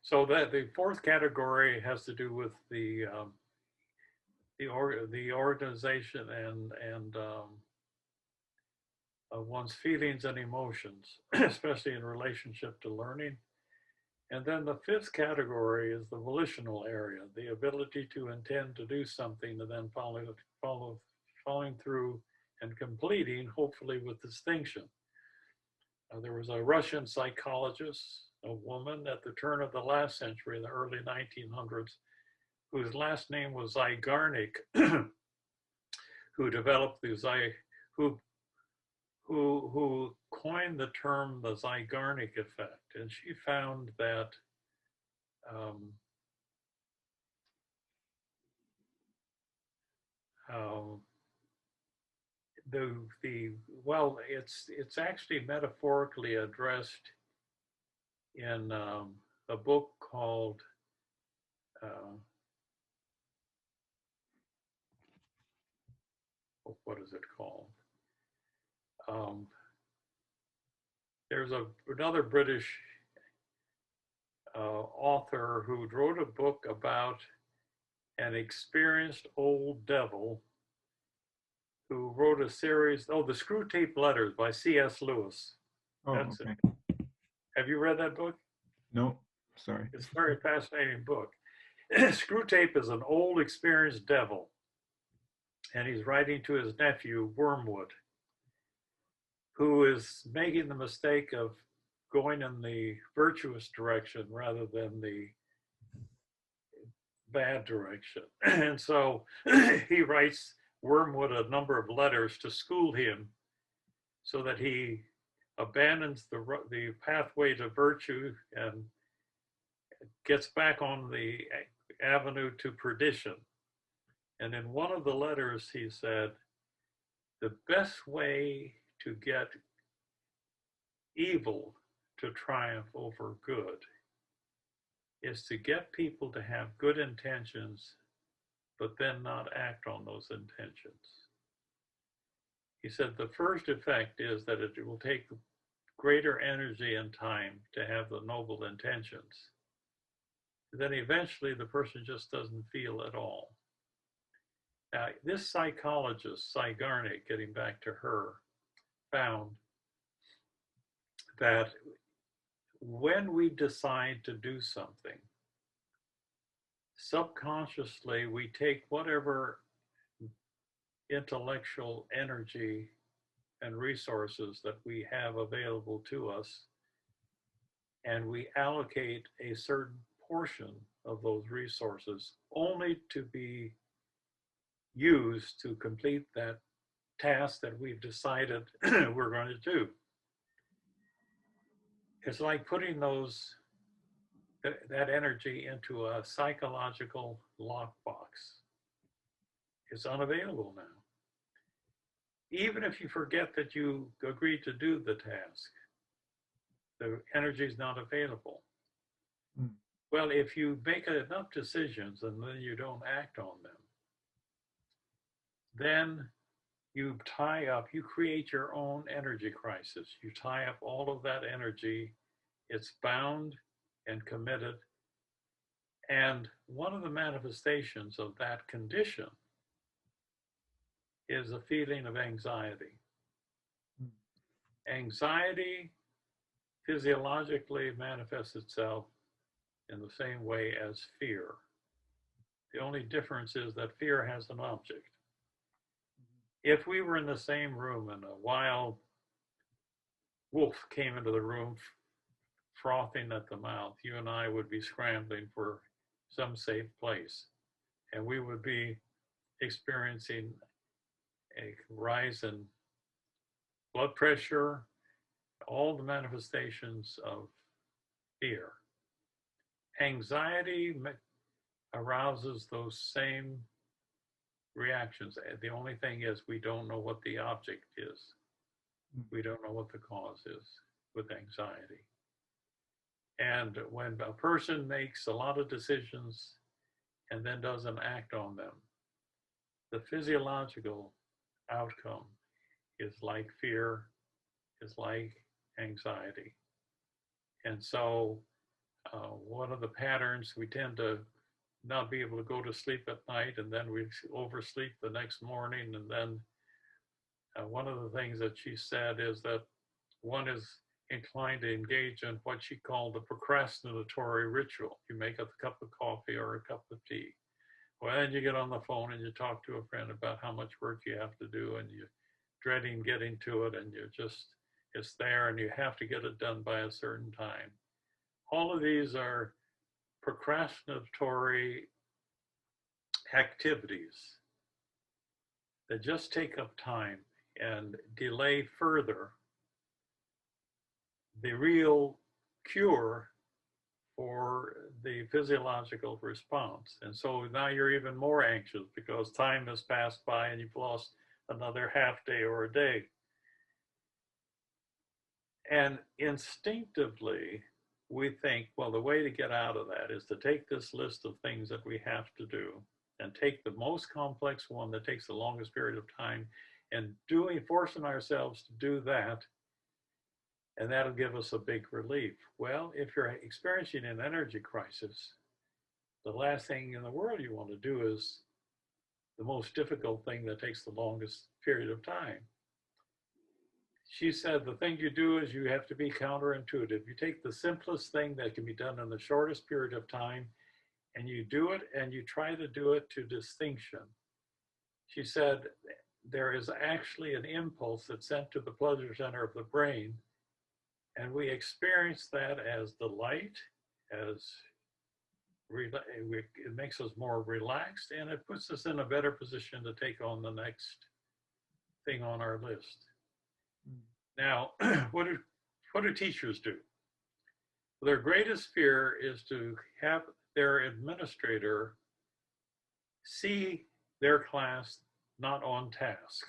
So that the fourth category has to do with the organization and of one's feelings and emotions, especially in relationship to learning. And then the fifth category is the volitional area, the ability to intend to do something and then following through and completing, hopefully with distinction. There was a Russian psychologist, a woman at the turn of the last century, in the early 1900s, whose last name was Zygarnik, who developed who coined the term the Zygarnik effect. And she found that well, it's actually metaphorically addressed in a book called what is it called? There's another British author who wrote a book about an experienced old devil who wrote a series, The Screw Tape Letters by C.S. Lewis. Oh, That's okay. it. Have you read that book? No, sorry. It's a very fascinating book. Screw Tape is an old experienced devil, and he's writing to his nephew, Wormwood. who is making the mistake of going in the virtuous direction rather than the bad direction. And so he writes Wormwood a number of letters to school him so that he abandons the pathway to virtue and gets back on the avenue to perdition. And in one of the letters, he said, the best way to get evil to triumph over good is to get people to have good intentions, but then not act on those intentions. He said the first effect is that it will take greater energy and time to have the noble intentions. Then eventually the person just doesn't feel at all. Now, this psychologist, Cy Garnick, getting back to her, found that when we decide to do something, subconsciously we take whatever intellectual energy and resources that we have available to us, and we allocate a certain portion of those resources only to be used to complete that task that we've decided we're going to do. It's like putting that energy into a psychological lockbox. It's unavailable now. Even if you forget that you agreed to do the task, the energy is not available. Mm. Well, if you make enough decisions and then you don't act on them, then you tie up, you create your own energy crisis. You tie up all of that energy. It's bound and committed. And one of the manifestations of that condition is a feeling of anxiety. Anxiety physiologically manifests itself in the same way as fear. The only difference is that fear has an object. If we were in the same room and a wild wolf came into the room frothing at the mouth, you and I would be scrambling for some safe place, and we would be experiencing a rise in blood pressure, all the manifestations of fear. Anxiety arouses those same reactions. The only thing is we don't know what the object is. We don't know what the cause is with anxiety. And when a person makes a lot of decisions and then doesn't act on them, the physiological outcome is like fear, is like anxiety. And so one of the patterns, we tend to not be able to go to sleep at night, and then we oversleep the next morning. And then one of the things that she said is that one is inclined to engage in what she called the procrastinatory ritual. You make a cup of coffee or a cup of tea. Well, then you get on the phone and you talk to a friend about how much work you have to do, and you're dreading getting to it, and it's there, and you have to get it done by a certain time. All of these are procrastinatory activities that just take up time and delay further the real cure for the physiological response. And so now you're even more anxious because time has passed by and you've lost another half day or a day. And instinctively, we think, well, the way to get out of that is to take this list of things that we have to do and take the most complex one that takes the longest period of time and forcing ourselves to do that, and that'll give us a big relief. Well, if you're experiencing an energy crisis, the last thing in the world you want to do is the most difficult thing that takes the longest period of time. She said the thing you do is you have to be counterintuitive. You take the simplest thing that can be done in the shortest period of time, and you do it, and you try to do it to distinction. She said there is actually an impulse that's sent to the pleasure center of the brain, and we experience that as delight, as it makes us more relaxed, and it puts us in a better position to take on the next thing on our list. Now, what do teachers do? Their greatest fear is to have their administrator see their class not on task.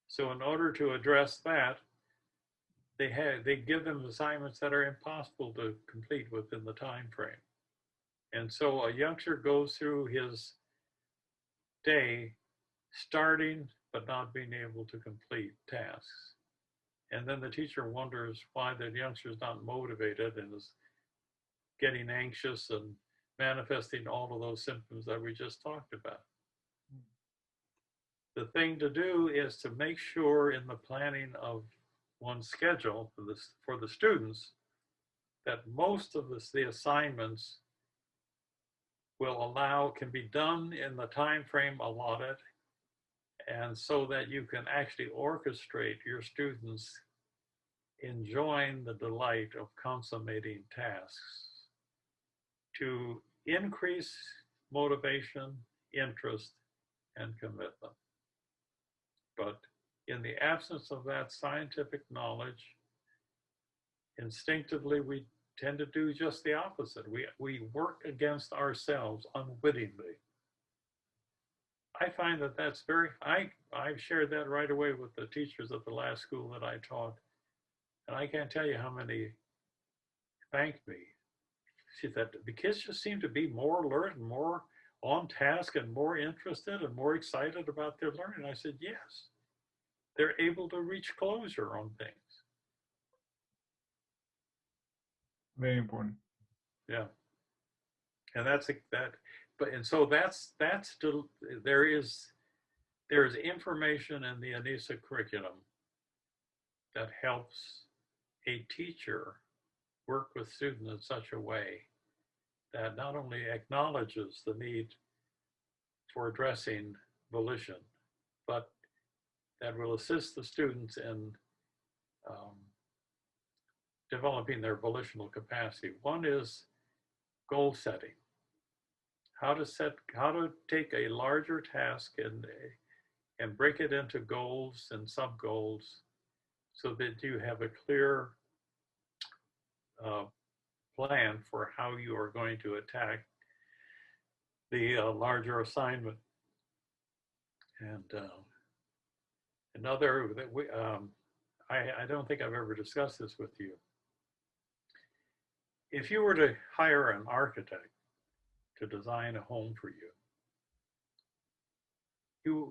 So in order to address that, they give them assignments that are impossible to complete within the time frame. And so a youngster goes through his day starting but not being able to complete tasks. And then the teacher wonders why the youngster is not motivated and is getting anxious and manifesting all of those symptoms that we just talked about. The thing to do is to make sure in the planning of one's schedule for the students that most of the assignments can be done in the time frame allotted, and so that you can actually orchestrate your students enjoying the delight of consummating tasks to increase motivation, interest, and commitment. But in the absence of that scientific knowledge, instinctively we tend to do just the opposite. We work against ourselves unwittingly. I find that that's I've shared that right away with the teachers at the last school that I taught. And I can't tell you how many thanked me. See, that the kids just seem to be more alert and more on task and more interested and more excited about their learning. I said, yes, they're able to reach closure on things. Very important. Yeah. And so there is information in the Anisa curriculum that helps a teacher work with students in such a way that not only acknowledges the need for addressing volition, but that will assist the students in developing their volitional capacity. One is goal setting. How to take a larger task and break it into goals and sub goals so that you have a clear plan for how you are going to attack the larger assignment. And another that I don't think I've ever discussed this with you. If you were to hire an architect to design a home for you,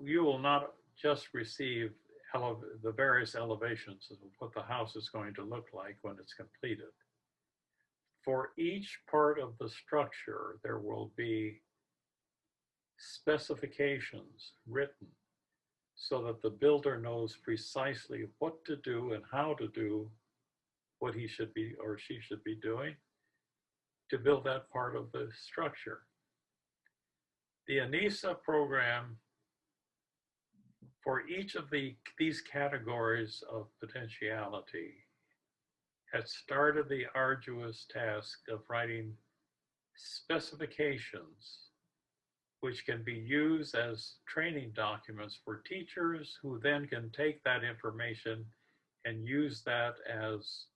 you will not just receive the various elevations of what the house is going to look like when it's completed. For each part of the structure, there will be specifications written so that the builder knows precisely what to do and how to do what he should be or she should be doing to build that part of the structure. The Anisa program, for each of these categories of potentiality, had started the arduous task of writing specifications which can be used as training documents for teachers who then can take that information and use that as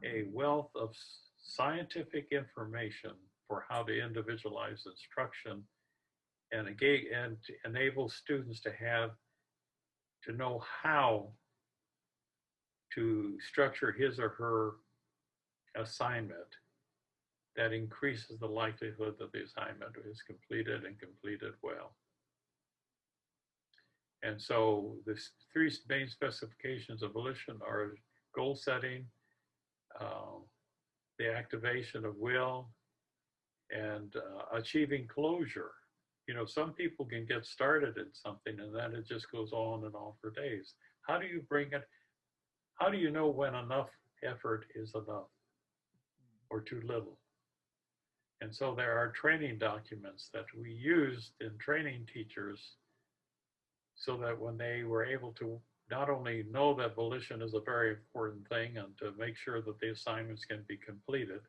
a wealth of scientific information for how to individualize instruction and enable students to know how to structure his or her assignment that increases the likelihood that the assignment is completed and completed well. And so the three main specifications of volition are goal setting, the activation of will, and achieving closure. You know, some people can get started in something and then it just goes on and on for days. How do you bring it? How do you know when enough effort is enough or too little? And so there are training documents that we used in training teachers so that when they were able to not only know that volition is a very important thing and to make sure that the assignments can be completed,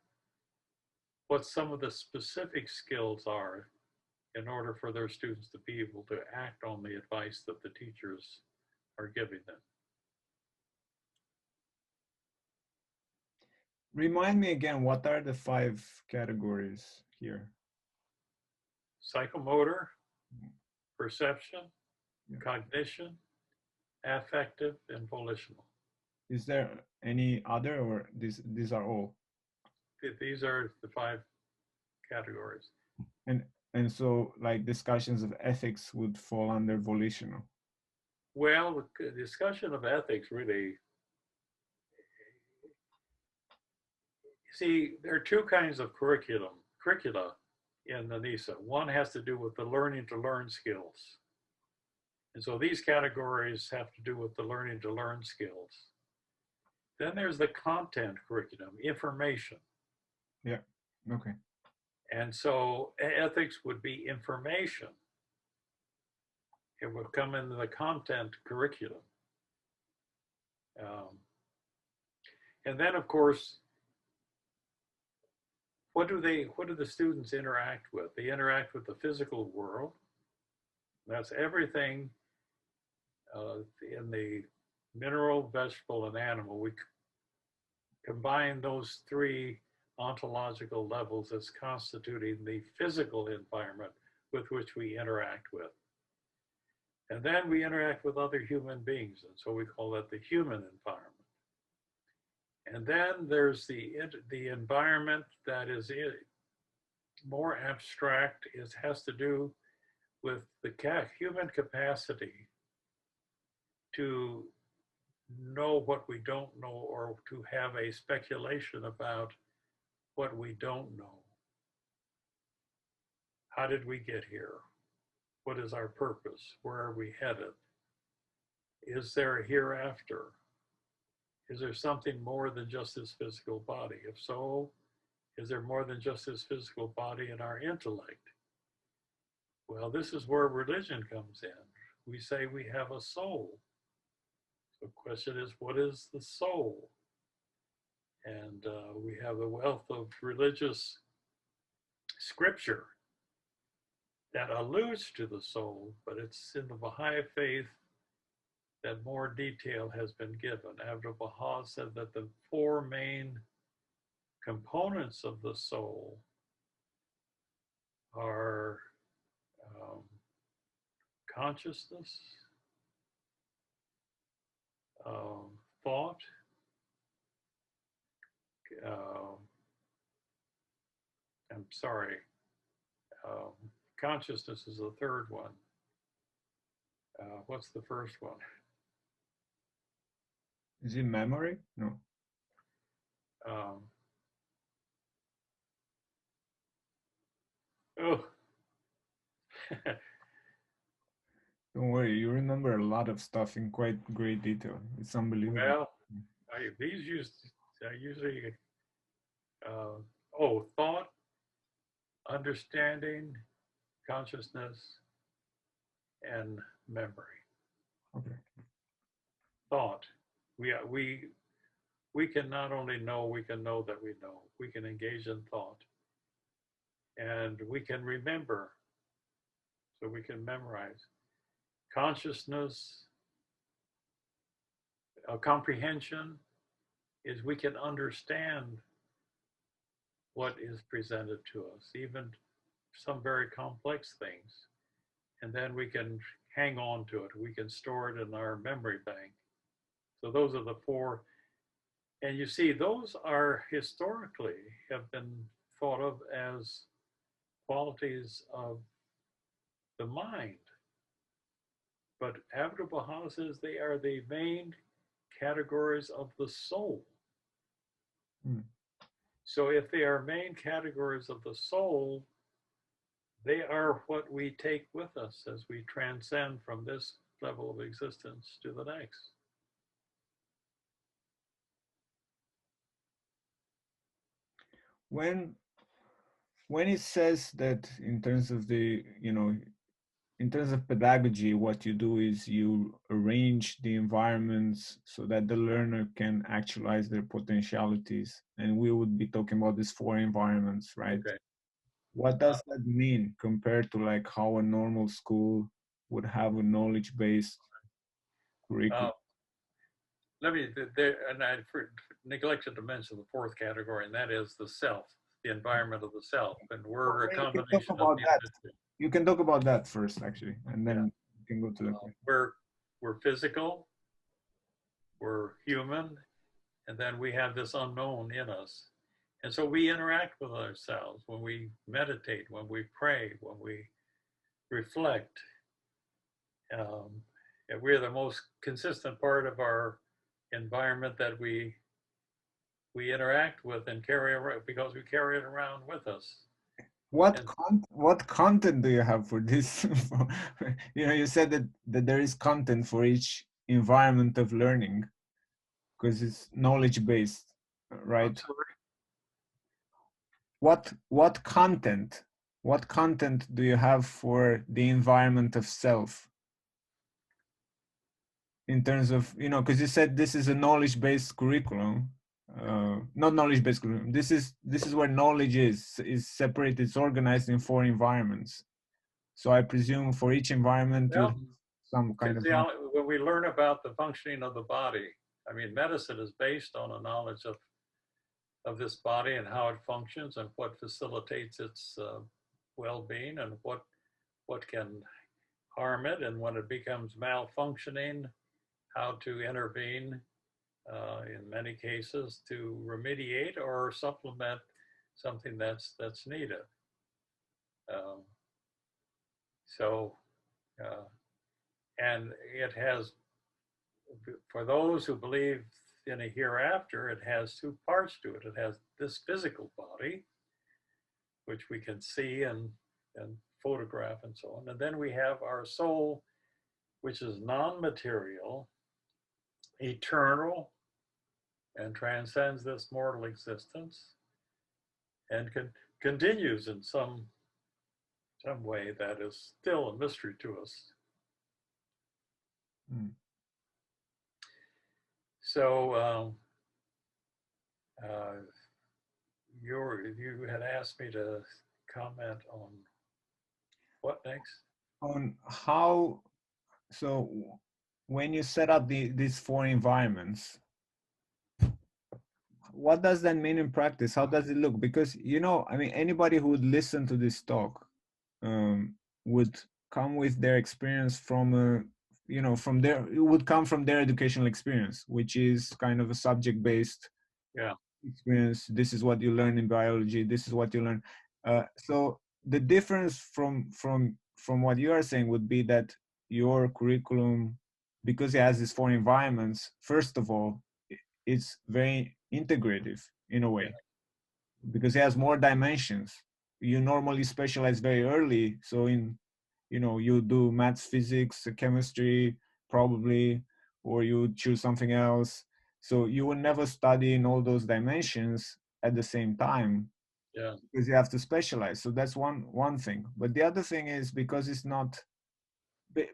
what some of the specific skills are in order for their students to be able to act on the advice that the teachers are giving them. Remind me again, what are the 5 categories here? Psychomotor, perception, Yeah. cognition, affective, and volitional. Is there any other, or these are all? These are the 5 categories. And so, like, discussions of ethics would fall under volitional. Well, the discussion of ethics really, see, there are 2 kinds of curricula in Anisa. One has to do with the learning to learn skills. And so these categories have to do with the learning to learn skills. Then there's the content curriculum, information. Yeah, okay. And so ethics would be information. It would come into the content curriculum. And then, of course, what do the students interact with? They interact with the physical world. That's everything in the mineral, vegetable, and animal. We combine those 3 ontological levels as constituting the physical environment with which we interact with. And then we interact with other human beings, and so we call that the human environment. And then there's the environment that is more abstract. It has to do with the human capacity to know what we don't know, or to have a speculation about what we don't know. How did we get here? What is our purpose? Where are we headed? Is there a hereafter? Is there something more than just this physical body? If so, is there more than just this physical body in our intellect? Well, this is where religion comes in. We say we have a soul. The question is, what is the soul? And we have a wealth of religious scripture that alludes to the soul, but it's in the Baha'i faith that more detail has been given. Abdu'l-Baha said that the 4 main components of the soul are consciousness, thought, I'm sorry, consciousness is the 3rd one. What's the first one? Is it memory? No. Oh, Don't worry, you remember a lot of stuff in quite great detail. It's unbelievable. well, these are usually, thought, understanding, consciousness, and memory. Okay. Thought. We can not only know, we can know that we know. We can engage in thought. And we can remember. So we can memorize. Consciousness, comprehension is we can understand what is presented to us, even some very complex things. And then we can hang on to it. We can store it in our memory bank. So those are the 4. And you see, those are historically have been thought of as qualities of the mind. But Abdu'l-Baha says they are the main categories of the soul. So if they are main categories of the soul, they are what we take with us as we transcend from this level of existence to the next. When it says that, in terms of the, in terms of pedagogy, what you do is you arrange the environments so that the learner can actualize their potentialities. And we would be talking about these four environments, right? Okay. What Uh, does that mean compared to like how a normal school would have a knowledge-based uh, curriculum? let me, there, and I neglected to mention the fourth category, and that is the self, the environment of the self. And we're a Well, you can talk combination of about the that. individual. You can talk about that first, actually, and Yeah. then you can go to the question. We're physical, we're human, and then we have this unknown in us. And so we interact with ourselves when we meditate, when we pray, when we reflect. And we're the most consistent part of our environment that we interact with and carry around because we carry it around with us. And What content do you have for this? You know, you said that there is content for each environment of learning because it's knowledge based, I'm right? sorry. What what content do you have for the environment of self in terms of, you know, because you said this is a knowledge based curriculum, not knowledge based curriculum. This is where knowledge is separated. It's organized in four environments. So I presume for each environment you Well, have some kind of knowledge. physiology, when we learn about the functioning of the body, I mean, medicine is based on a knowledge of this body and how it functions and what facilitates its well-being and what can harm it, and when it becomes malfunctioning, how to intervene in many cases to remediate or supplement something that's needed. Um, so, uh, and it has, for those who believe in a hereafter, it has two parts to it. It has this physical body, which we can see and photograph and so on. And then we have our soul, which is non-material, eternal, and transcends this mortal existence and continues in some way that is still a mystery to us. Mm. So uh, you had asked me to comment on what next? On how, so when you set up these four environments, what does that mean in practice? How does it look? Because, you know, I mean, anybody who would listen to this talk would come with their experience from a, you know, from their, it would come from their educational experience, which is kind of a subject based Yeah, experience. This is what you learn in biology. This is what you learn. So the difference from what you are saying would be that your curriculum, because it has these four environments, first of all, it's very integrative in a yeah, way because it has more dimensions. You normally specialize very early, so in, you know, you do maths, physics, chemistry probably, or you choose something else, so you will never study in all those dimensions at the same time yeah, because you have to specialize. So that's one thing. But the other thing is because it's not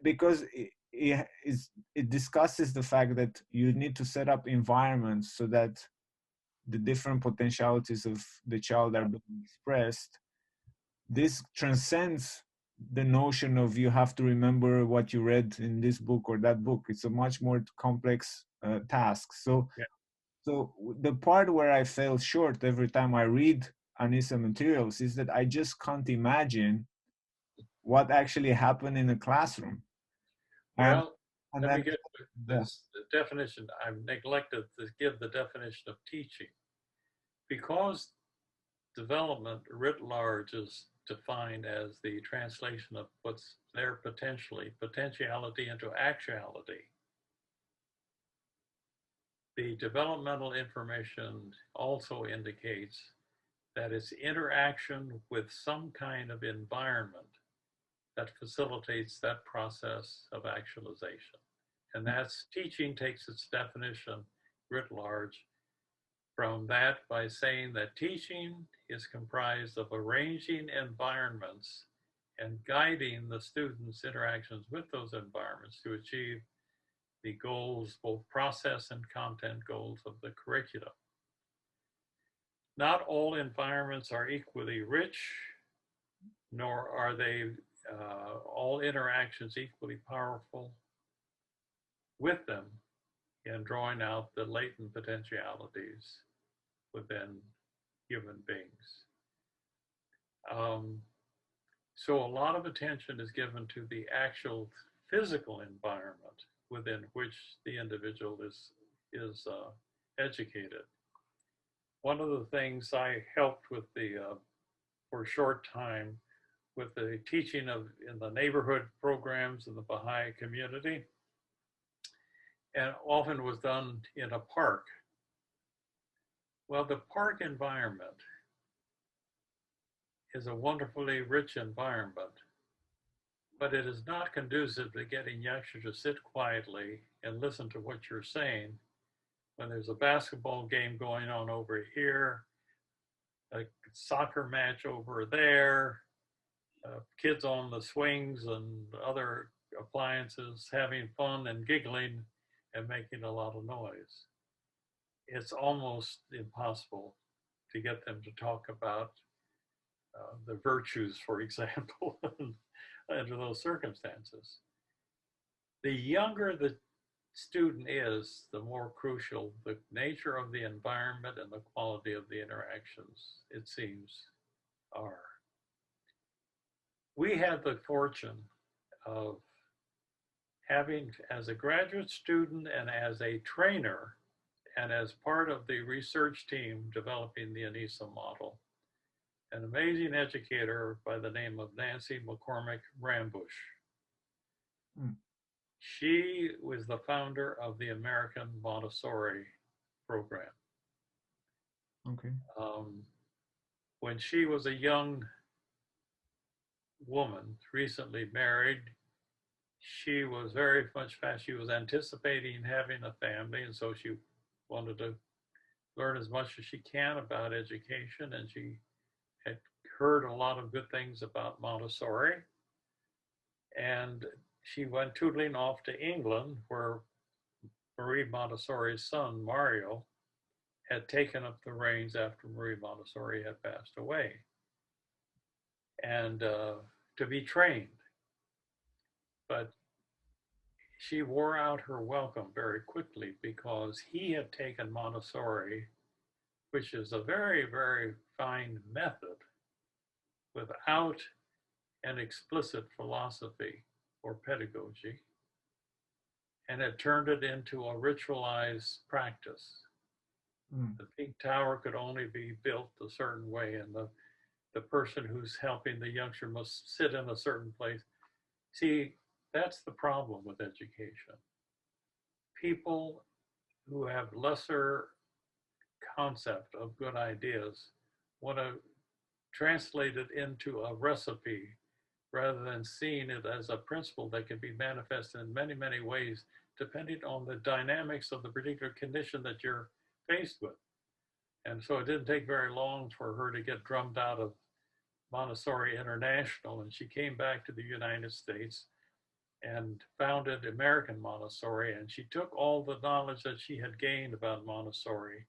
because it discusses the fact that you need to set up environments so that the different potentialities of the child are being expressed. This transcends the notion of you have to remember what you read in this book or that book. It's a much more complex task. So, yeah. so the part where I fell short every time I read Anisa materials is that I just can't imagine what actually happened in a classroom. And Well, and let me then get yeah, this the definition. I've neglected to give the definition of teaching because development writ large is defined as the translation of what's there potentiality into actuality. The developmental information also indicates that it's interaction with some kind of environment that facilitates that process of actualization. And that's teaching takes its definition writ large from that by saying that teaching is comprised of arranging environments and guiding the students' interactions with those environments to achieve the goals, both process and content goals of the curriculum. Not all environments are equally rich, nor are they all interactions equally powerful with them in drawing out the latent potentialities within human beings. So a lot of attention is given to the actual physical environment within which the individual is educated. One of the things I helped with for a short time with the teaching in the neighborhood programs in the Baha'i community, and often was done in a park. Well, the park environment is a wonderfully rich environment, but it is not conducive to getting youngsters to sit quietly and listen to what you're saying when there's a basketball game going on over here, a soccer match over there, kids on the swings and other appliances having fun and giggling and making a lot of noise. It's almost impossible to get them to talk about the virtues, for example, under those circumstances. The younger the student is, the more crucial the nature of the environment and the quality of the interactions, it seems, are. We had the fortune of having, as a graduate student and as a trainer, and as part of the research team developing the Anisa model, an amazing educator by the name of Nancy McCormick Rambush. She was the founder of the American Montessori program. Okay. When she was a young woman, recently married, she was very much fast. She was anticipating having a family, and so she wanted to learn as much as she can about education, and she had heard a lot of good things about Montessori. And she went tootling off to England, where Marie Montessori's son, Mario, had taken up the reins after Marie Montessori had passed away, and to be trained. But she wore out her welcome very quickly because he had taken Montessori, which is a very, very fine method, without an explicit philosophy or pedagogy, and had turned it into a ritualized practice. The peak tower could only be built a certain way, and the person who's helping the youngster must sit in a certain place. See, that's the problem with education. People who have lesser concept of good ideas want to translate it into a recipe rather than seeing it as a principle that can be manifested in many, many ways, depending on the dynamics of the particular condition that you're faced with. And so it didn't take very long for her to get drummed out of Montessori International, and she came back to the United States and founded American Montessori, and she took all the knowledge that she had gained about Montessori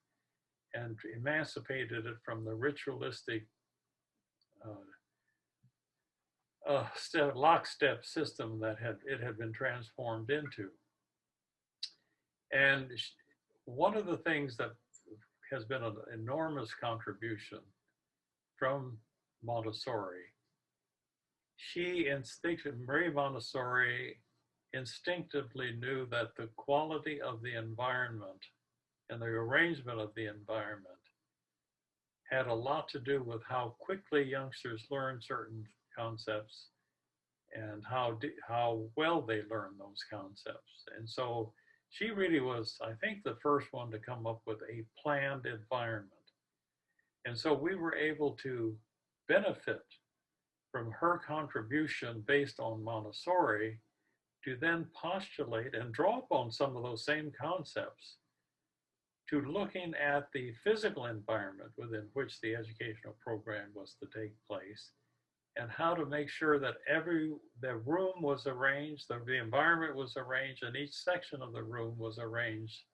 and emancipated it from the ritualistic lockstep system that it had been transformed into. And one of the things that has been an enormous contribution from Montessori, Marie Montessori instinctively knew that the quality of the environment and the arrangement of the environment had a lot to do with how quickly youngsters learn certain concepts and how well they learn those concepts. And so she really was, I think, the first one to come up with a planned environment. And so we were able to benefit from her contribution based on Montessori to then postulate and draw upon some of those same concepts to looking at the physical environment within which the educational program was to take place, and how to make sure that the room was arranged, the environment was arranged, and each section of the room was arranged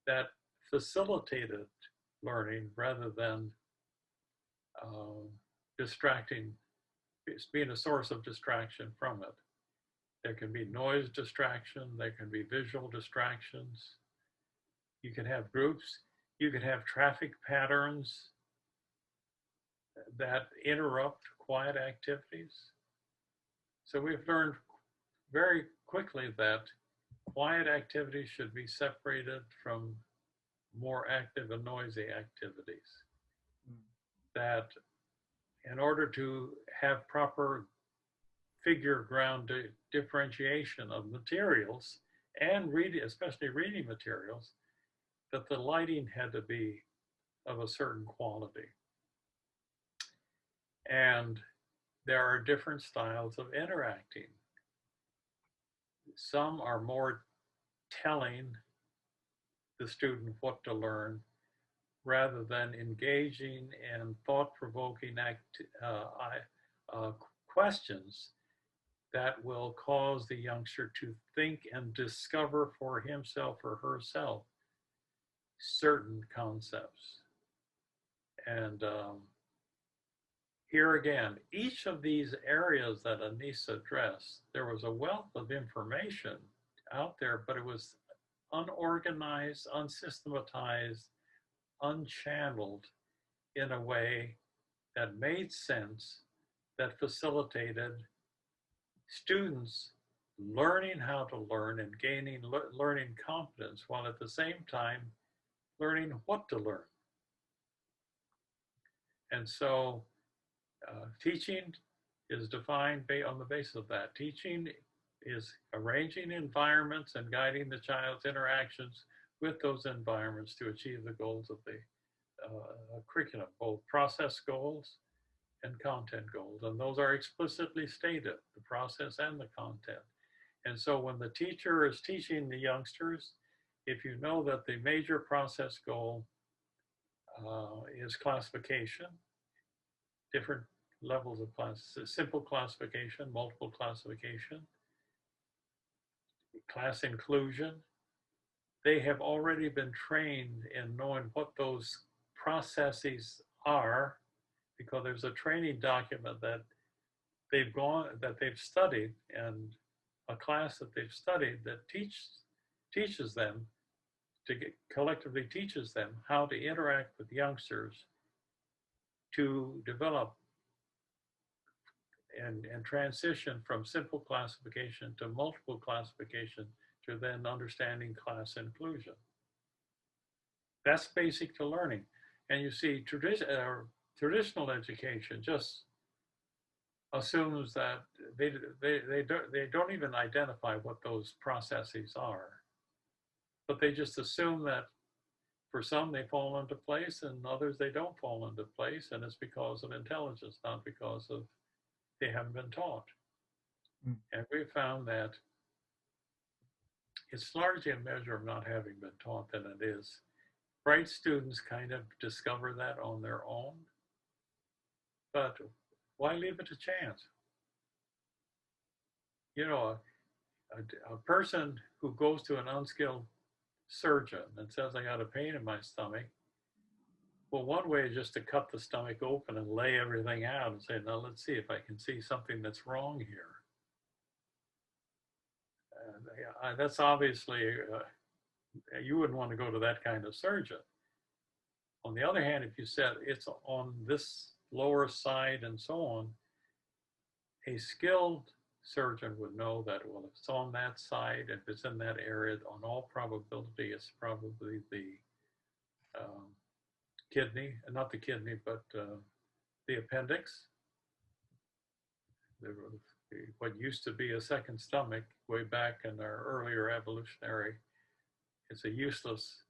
that facilitated learning rather than distracting, being a source of distraction from it. There can be noise distraction, there can be visual distractions. You can have groups, you can have traffic patterns that interrupt quiet activities. So we've learned very quickly that quiet activities should be separated from more active and noisy activities. That in order to have proper figure ground differentiation of materials and reading, especially reading materials, that the lighting had to be of a certain quality. And there are different styles of interacting. Some are more telling the student what to learn rather than engaging in thought-provoking questions that will cause the youngster to think and discover for himself or herself certain concepts. And here again, each of these areas that Anisa addressed, there was a wealth of information out there, but it was unorganized, unsystematized, unchanneled in a way that made sense, that facilitated students learning how to learn and gaining learning competence, while at the same time learning what to learn. And so teaching is defined on the basis of that. Teaching is arranging environments and guiding the child's interactions with those environments to achieve the goals of the curriculum, both process goals and content goals. And those are explicitly stated, the process and the content. And so when the teacher is teaching the youngsters, if you know that the major process goal is classification, different levels of class, simple classification, multiple classification, class inclusion, they have already been trained in knowing what those processes are, because there's a training document that they've studied, and a class that they've studied that teaches them collectively teaches them how to interact with youngsters to develop and transition from simple classification to multiple classification to then understanding class inclusion. That's basic to learning. And you see, traditional education just assumes that they don't even identify what those processes are. But they just assume that for some they fall into place and others they don't fall into place, and it's because of intelligence, not because of they haven't been taught. And we found that it's largely a measure of not having been taught than it is. Bright students kind of discover that on their own, but why leave it to chance? You know, a person who goes to an unskilled surgeon and says, I got a pain in my stomach. Well, one way is just to cut the stomach open and lay everything out and say, now let's see if I can see something that's wrong here. That's obviously, you wouldn't want to go to that kind of surgeon. On the other hand, if you said it's on this lower side and so on, a skilled surgeon would know that, well, if it's on that side, if it's in that area, on all probability, it's probably the kidney, not the kidney, but the appendix. What used to be a second stomach way back in our earlier evolutionary, it's a useless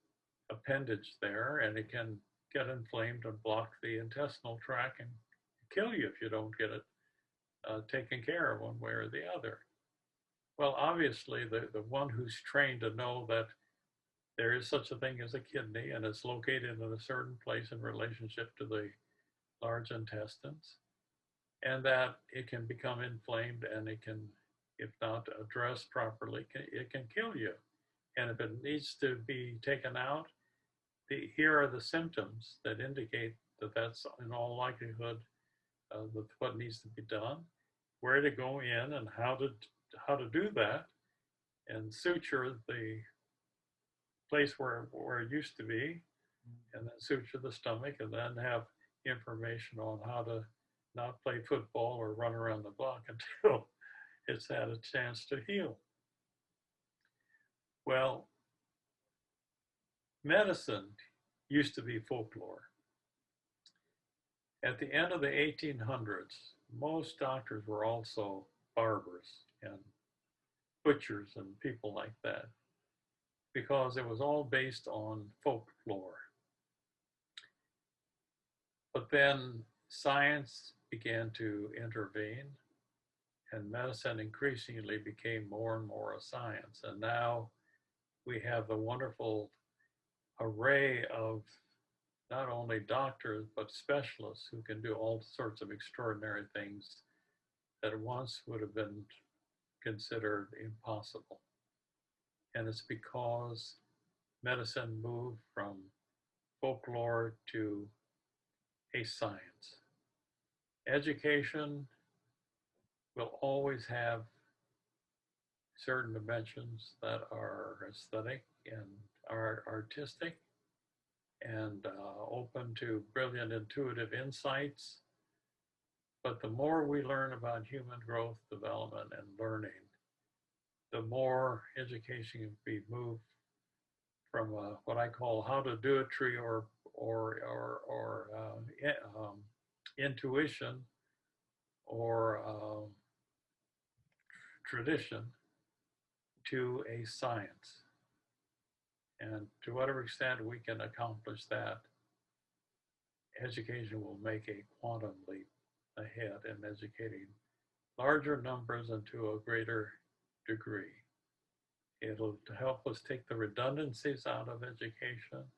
appendage there, and it can get inflamed and block the intestinal tract and kill you if you don't get it taken care of one way or the other. Well, obviously, the one who's trained to know that there is such a thing as a kidney and it's located in a certain place in relationship to the large intestines, and that it can become inflamed, and it can, if not addressed properly, it can kill you. And if it needs to be taken out, here are the symptoms that indicate that that's in all likelihood what needs to be done, where to go in, and how to do that, and suture the place where it used to be, and then suture the stomach, and then have information on how to not play football or run around the block until it's had a chance to heal. Well, medicine used to be folklore. At the end of the 1800s, most doctors were also barbers and butchers and people like that, because it was all based on folklore. But then science began to intervene, and medicine increasingly became more and more a science. And now we have the wonderful array of not only doctors, but specialists who can do all sorts of extraordinary things that once would have been considered impossible. And it's because medicine moved from folklore to a science. Education will always have certain dimensions that are aesthetic and are artistic and open to brilliant intuitive insights. But the more we learn about human growth, development, and learning, the more education can be moved from what I call how to do it tree or intuition or tradition to a science. And to whatever extent we can accomplish that, education will make a quantum leap ahead in educating larger numbers and to a greater degree. It'll help us take the redundancies out of education.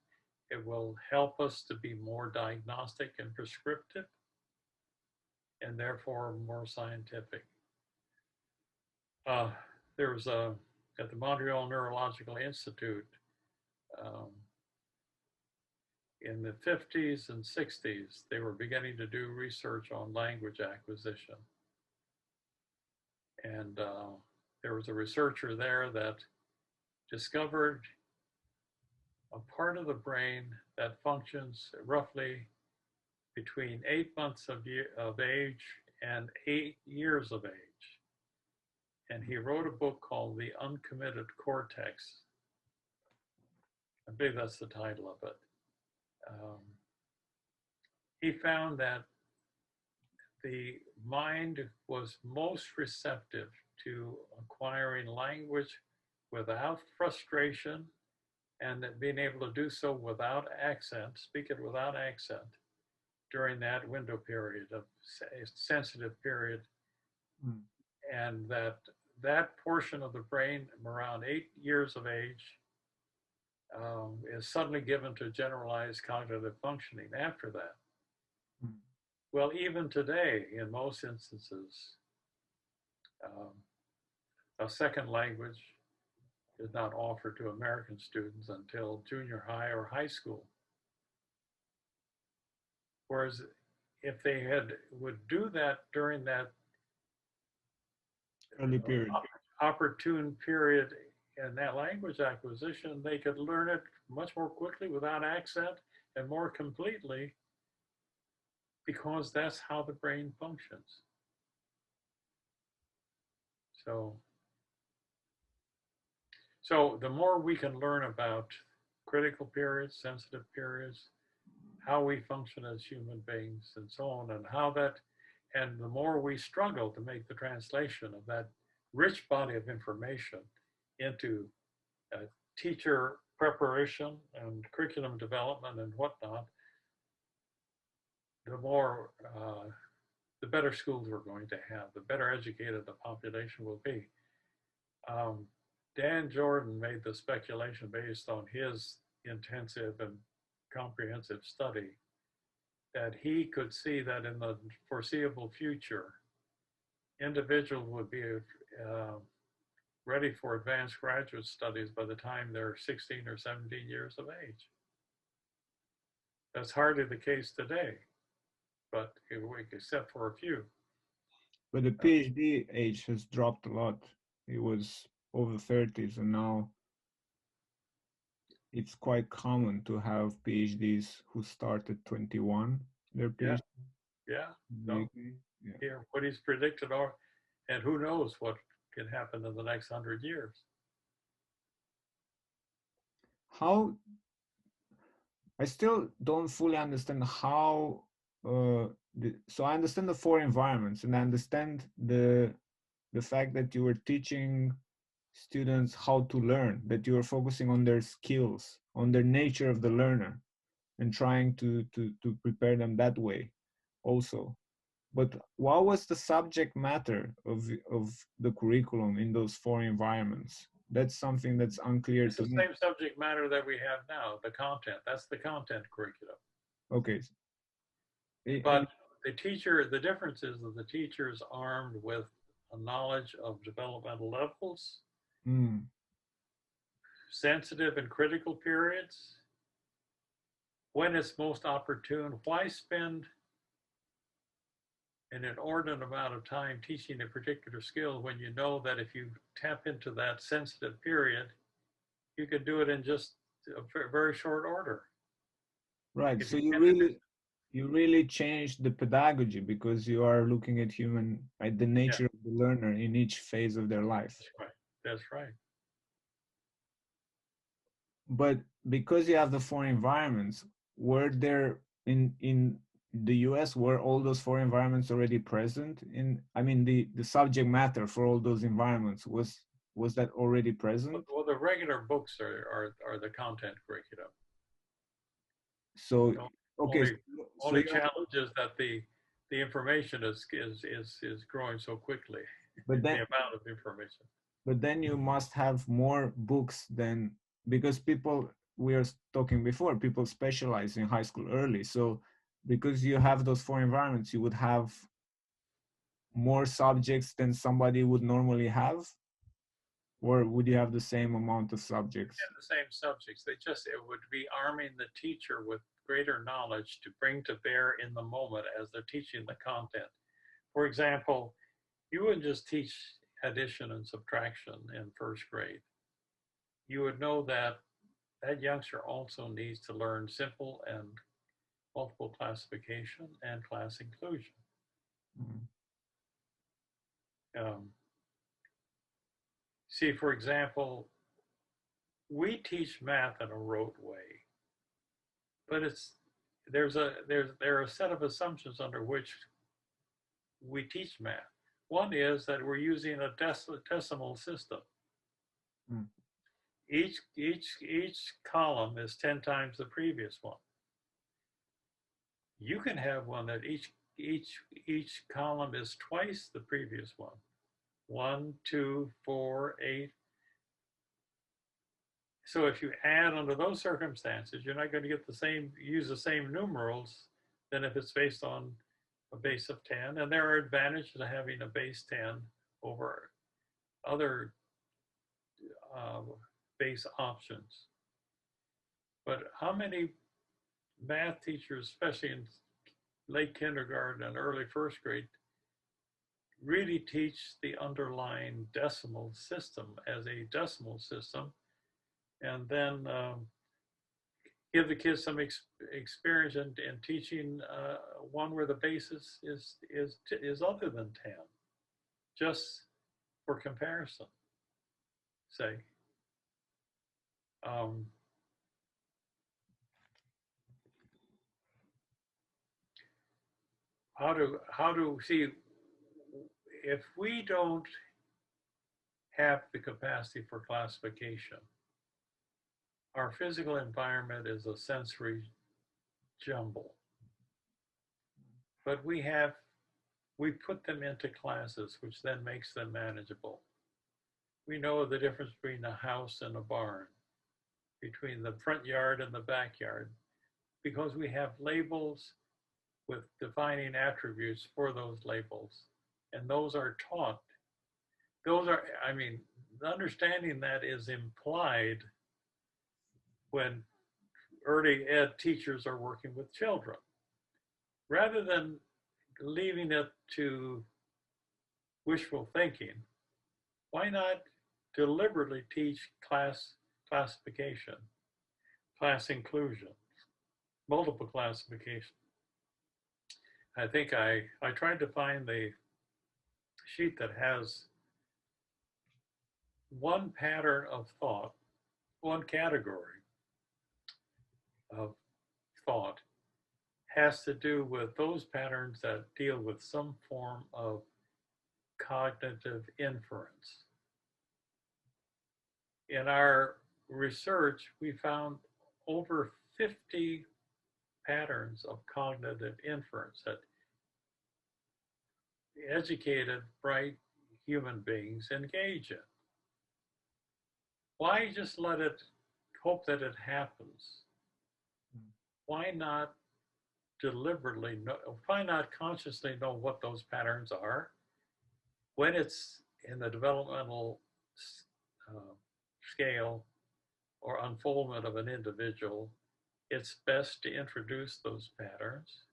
It will help us to be more diagnostic and prescriptive, and therefore more scientific. There was at the Montreal Neurological Institute in the 50s and 60s, they were beginning to do research on language acquisition. And there was a researcher there that discovered a part of the brain that functions roughly between 8 months of age and 8 years of age. And he wrote a book called The Uncommitted Cortex. I believe that's the title of it. He found that the mind was most receptive to acquiring language without frustration, and that being able to do so without accent, speak it without accent, during that window period of sensitive period. And that portion of the brain around 8 years of age is suddenly given to generalized cognitive functioning after that. Well, even today, in most instances, a second language is not offered to American students until junior high or high school. Whereas if they would do that during that early period, opportune period in that language acquisition, they could learn it much more quickly without accent and more completely, because that's how the brain functions. So the more we can learn about critical periods, sensitive periods, how we function as human beings, and so on, and the more we struggle to make the translation of that rich body of information into teacher preparation and curriculum development and whatnot, the better schools we're going to have, the better educated the population will be. Dan Jordan made the speculation based on his intensive and comprehensive study that he could see that in the foreseeable future, individuals would be uh, ready for advanced graduate studies by the time they're 16 or 17 years of age. That's hardly the case today, but except for a few. But the Uh, PhD age has dropped a lot. It was over 30s, and now it's quite common to have PhDs who start at 21. Their yeah, PhD. yeah. Do you So agree? Yeah. here, what he's predicted, or and who knows what can happen in the next 100 years. How I still don't fully understand how. So I understand the four environments, and I understand the fact that you were teaching students how to learn, that you are focusing on their skills, on their nature of the learner, and trying to prepare them that way also. But what was the subject matter of the curriculum in those four environments? That's something that's unclear It's to the me. same subject matter that we have now, the content. That's the content curriculum. Okay. And But the difference is that the teacher is armed with a knowledge of developmental levels, mm, sensitive and critical periods, when it's most opportune. Why spend an inordinate amount of time teaching a particular skill when you know that if you tap into that sensitive period, you can do it in just a very short order. right. If So you can't understand, you really changed the pedagogy because you are looking at at the yeah, nature of the learner in each phase of their life. that's right. That's right. But because you have the four environments, were there in the US, were all those four environments already present in, I mean, the subject matter for all those environments was that already present? Well, the regular books are the content curriculum. So The okay, only so only you have, challenge is that the information is growing so quickly. but The then amount of information. but then you must have more books than, because people, we are talking before, people specialize in high school early. So because you have those four environments, you would have more subjects than somebody would normally have, or would you have the same amount of subjects? And the same subjects. It would be arming the teacher with greater knowledge to bring to bear in the moment as they're teaching the content. For example, you wouldn't just teach addition and subtraction in first grade. You would know that that youngster also needs to learn simple and multiple classification and class inclusion. Mm. Um, See, for example, we teach math in a rote way, but there are a set of assumptions under which we teach math. One is that we're using a decimal system. Mm. Each column is 10 times the previous one. You can have one that each column is twice the previous one. 1, 2, 4, 8. So if you add under those circumstances, you're not going to get use the same numerals than if it's based on a base of 10. And there are advantages to having a base 10 over other uh, base options. But how many math teachers, especially in late kindergarten and early first grade, really teach the underlying decimal system as a decimal system, and then give the kids some experience in teaching one where the basis is other than 10, just for comparison, say. Um, how to see if we don't have the capacity for classification, our physical environment is a sensory jumble, but we put them into classes, which then makes them manageable. We know the difference between a house and a barn, between the front yard and the backyard, because we have labels with defining attributes for those labels. And those are taught. Those are, I mean, understanding that is implied when early ed teachers are working with children. Rather than leaving it to wishful thinking, why not deliberately teach class classification, class inclusion, multiple classification? I think I tried to find the sheet that has one pattern of thought, one category of thought has to do with those patterns that deal with some form of cognitive inference. In our research, we found over 50 patterns of cognitive inference that educated, bright human beings engage in. Why just let it hope that it happens? Why not deliberately know, why not consciously know what those patterns are? When it's in the developmental scale or unfoldment of an individual, it's best to introduce those patterns.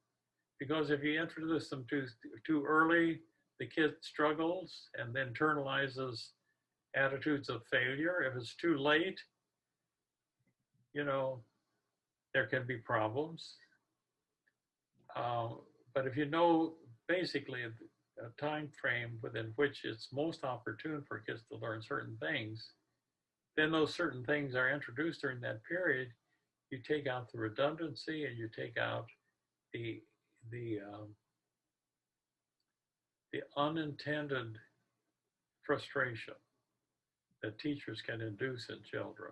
Because if you introduce them too early, the kid struggles and internalizes attitudes of failure. If it's too late, you know, there can be problems. But if you know basically a time frame within which it's most opportune for kids to learn certain things, then those certain things are introduced during that period. You take out the redundancy and you take out the unintended frustration that teachers can induce in children.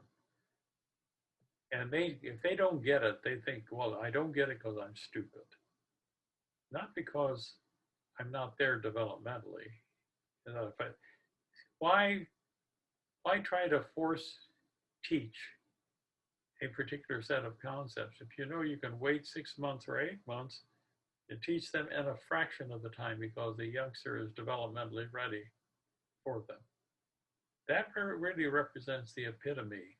And if they don't get it, they think, well, I don't get it because I'm stupid. Not because I'm not there developmentally. You know, why try to teach a particular set of concepts if you know you can wait 6 months or 8 months and teach them in a fraction of the time because the youngster is developmentally ready for them? That really represents the epitome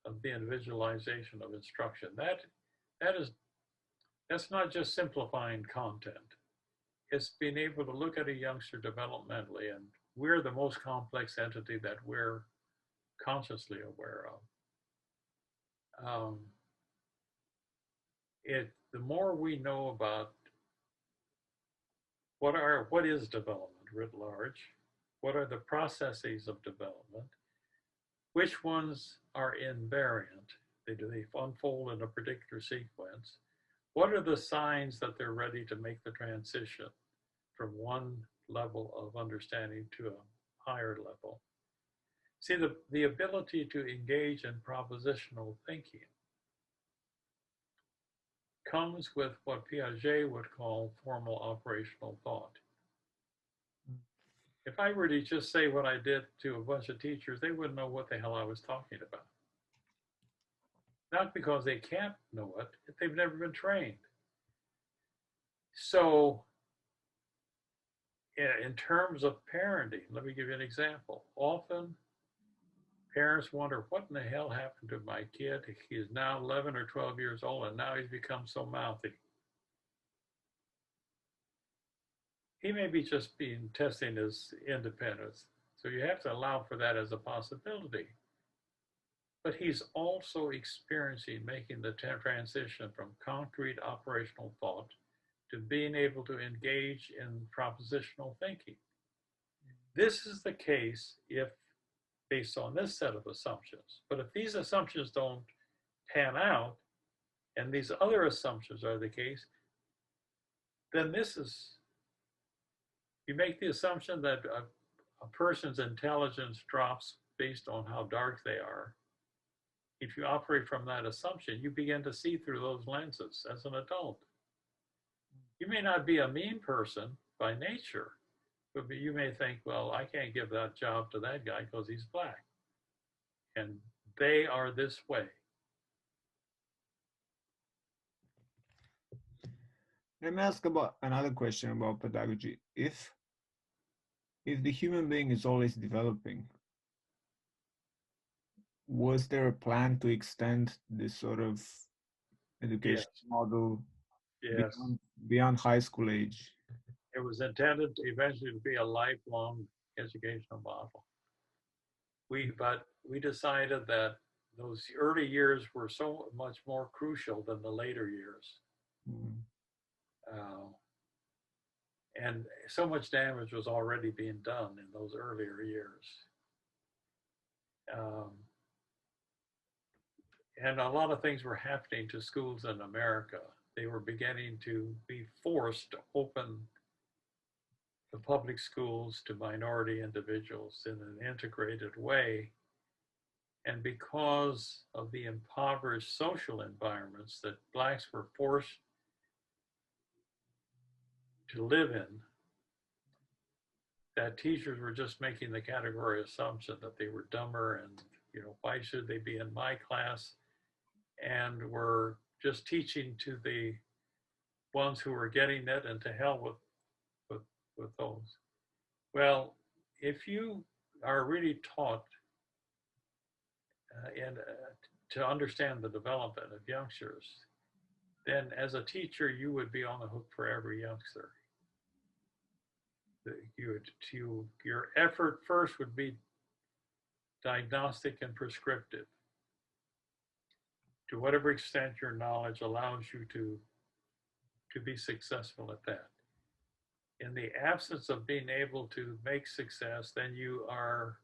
of the individualization of instruction. That's not just simplifying content. It's being able to look at a youngster developmentally, and we're the most complex entity that we're consciously aware of. The more we know about what is development writ large, what are the processes of development, which ones are invariant, they unfold in a particular sequence, what are the signs that they're ready to make the transition from one level of understanding to a higher level. See, the ability to engage in propositional thinking comes with what Piaget would call formal operational thought. If I were to just say what I did to a bunch of teachers, they wouldn't know what the hell I was talking about. Not because they can't know it, they've never been trained. So in terms of parenting, let me give you an example. Often parents wonder, what in the hell happened to my kid? He is now 11 or 12 years old and now he's become so mouthy. He may be just testing his independence. So you have to allow for that as a possibility. But he's also experiencing making the transition from concrete operational thought to being able to engage in propositional thinking. This is the case if based on this set of assumptions. But if these assumptions don't pan out and these other assumptions are the case, then you make the assumption that a person's intelligence drops based on how dark they are. If you operate from that assumption, you begin to see through those lenses as an adult. You may not be a mean person by nature, but you may think, well, I can't give that job to that guy because he's black. And they are this way. Let me ask about another question about pedagogy. If the human being is always developing, was there a plan to extend this sort of Yes, education model yes. beyond high school age? It was intended to eventually to be a lifelong educational model. But we decided that those early years were so much more crucial than the later years. Mm. Uh, and so much damage was already being done in those earlier years. Um, and a lot of things were happening to schools in America. They were beginning to be forced to open the public schools to minority individuals in an integrated way. And because of the impoverished social environments that blacks were forced to live in, that teachers were just making the category assumption that they were dumber and, why should they be in my class? And were just teaching to the ones who were getting it, and to hell with, with those. Well, if you are really taught and to understand the development of youngsters, then as a teacher, you would be on the hook for every youngster. Your effort first would be diagnostic and prescriptive. To whatever extent your knowledge allows you to be successful at that. In the absence of being able to make success, then you are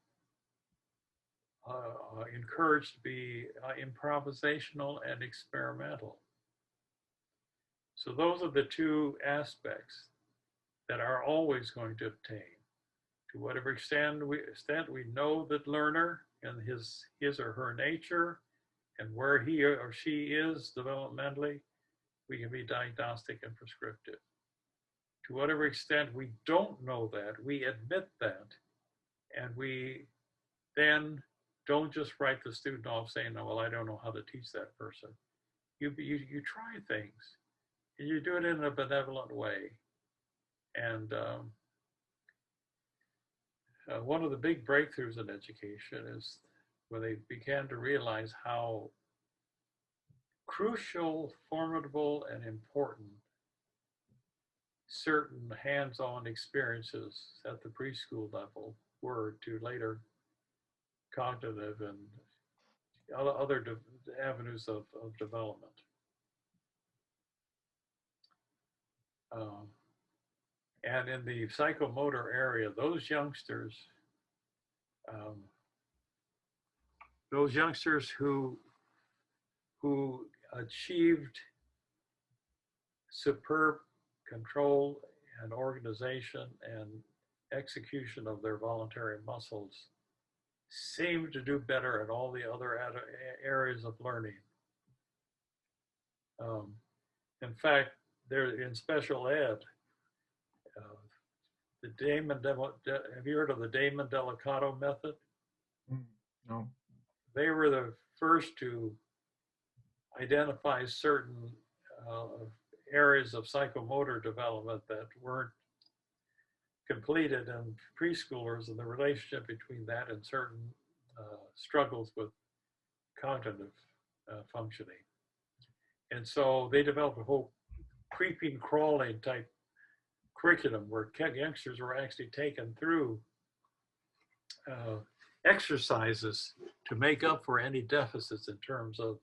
encouraged to be improvisational and experimental. So those are the two aspects that are always going to obtain. To whatever extent we know that learner and his or her nature and where he or she is developmentally, we can be diagnostic and prescriptive. To whatever extent we don't know that, we admit that, and we then don't just write the student off saying, "Oh, well, I don't know how to teach that person." You try things, and you do it in a benevolent way. And one of the big breakthroughs in education is when they began to realize how crucial, formidable, and important certain hands-on experiences at the preschool level were to later cognitive and other avenues of development. Um, and in the psychomotor area, um, those youngsters who achieved superb control and organization and execution of their voluntary muscles seem to do better in all the other areas of learning. Um, in fact, they're in special ed. Uh, have you heard of the Damon Delicato method? Mm. No. They were the first to identify certain uh, areas of psychomotor development that weren't completed in preschoolers, and the relationship between that and certain struggles with cognitive functioning. And so they developed a whole creeping, crawling type curriculum where youngsters were actually taken through uh, exercises to make up for any deficits in terms of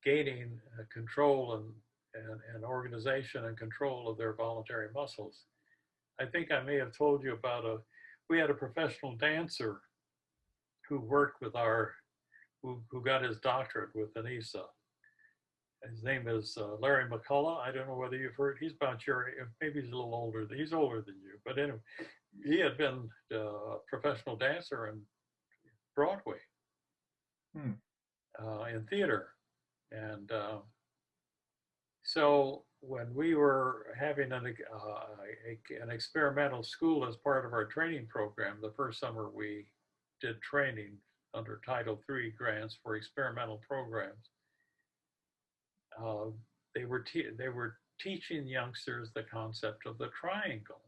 gaining control and organization and control of their voluntary muscles. I think I may have told you about we had a professional dancer who worked with who got his doctorate with Anisa. His name is Larry McCullough. I don't know whether you've heard. He's about your, maybe he's a little older. He's older than you, but anyway, he had been a professional dancer in Broadway, Hmm. in theater, and so when we were having an experimental school as part of our training program, the first summer we did training under Title III grants for experimental programs. Uh, they were teaching youngsters the concept of the triangle.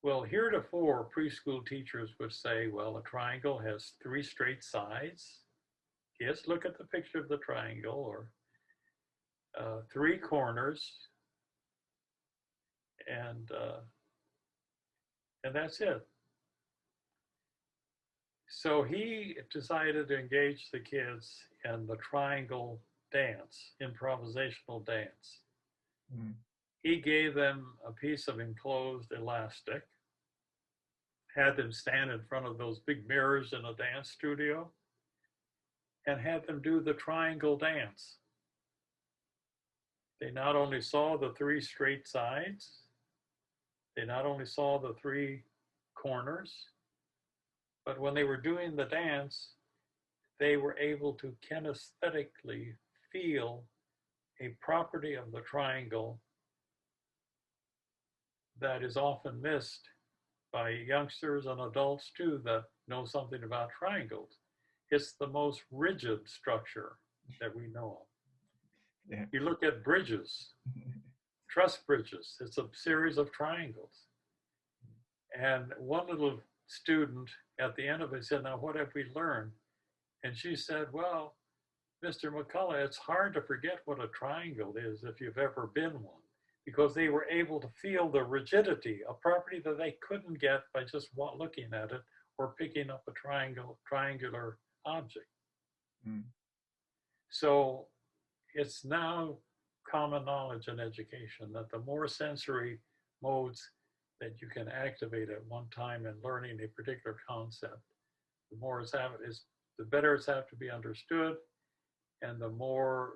Well, heretofore, preschool teachers would say, well, a triangle has three straight sides. Yes, look at the picture of the triangle, or three corners, and that's it. So he decided to engage the kids in the triangle dance, improvisational dance. Mm. He gave them a piece of enclosed elastic, had them stand in front of those big mirrors in a dance studio, and had them do the triangle dance. They not only saw the three straight sides, they not only saw the three corners, but when they were doing the dance, they were able to kinesthetically feel a property of the triangle that is often missed by youngsters and adults too that know something about triangles. It's the most rigid structure that we know of. Yeah. You look at bridges, truss bridges, it's a series of triangles. And one little student at the end of it said, now what have we learned? And she said, well, Mr. McCullough, it's hard to forget what a triangle is if you've ever been one, because they were able to feel the rigidity, a property that they couldn't get by just looking at it or picking up a triangular object. Mm. So it's now common knowledge in education that the more sensory modes that you can activate at one time in learning a particular concept, the more the better it's have to be understood, and the more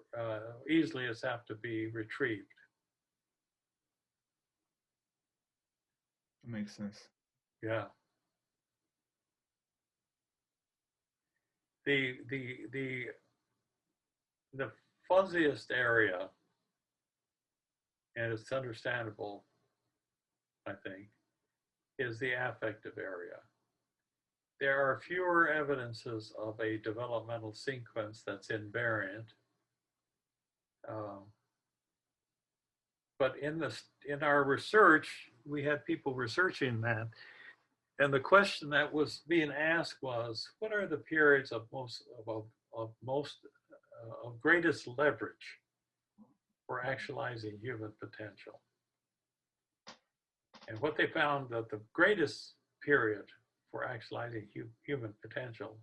easily it's have to be retrieved. Makes sense. Yeah. The fuzziest area, and it's understandable, I think, is the affective area. There are fewer evidences of a developmental sequence that's invariant. But in our research, we had people researching that. And the question that was being asked was, what are the periods of greatest leverage for actualizing human potential? And what they found that the greatest period for actualizing human potential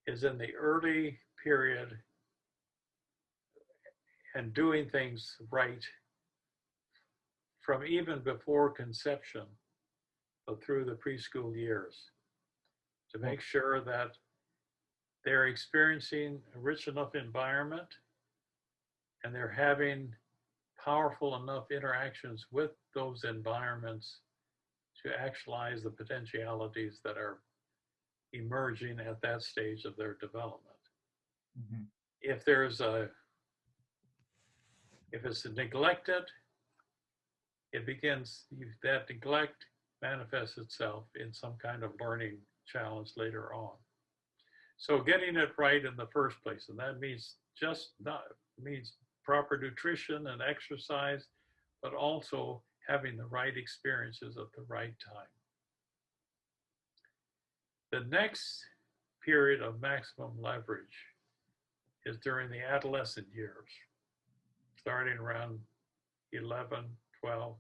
is in the early period and doing things right from even before conception, but through the preschool years, to make sure that they're experiencing a rich enough environment and they're having powerful enough interactions with those environments to actualize the potentialities that are emerging at that stage of their development. Mm-hmm. If it's neglected, that neglect manifests itself in some kind of learning challenge later on. So getting it right in the first place, and that means means proper nutrition and exercise, but also having the right experiences at the right time. The next period of maximum leverage is during the adolescent years, starting around 11, 12,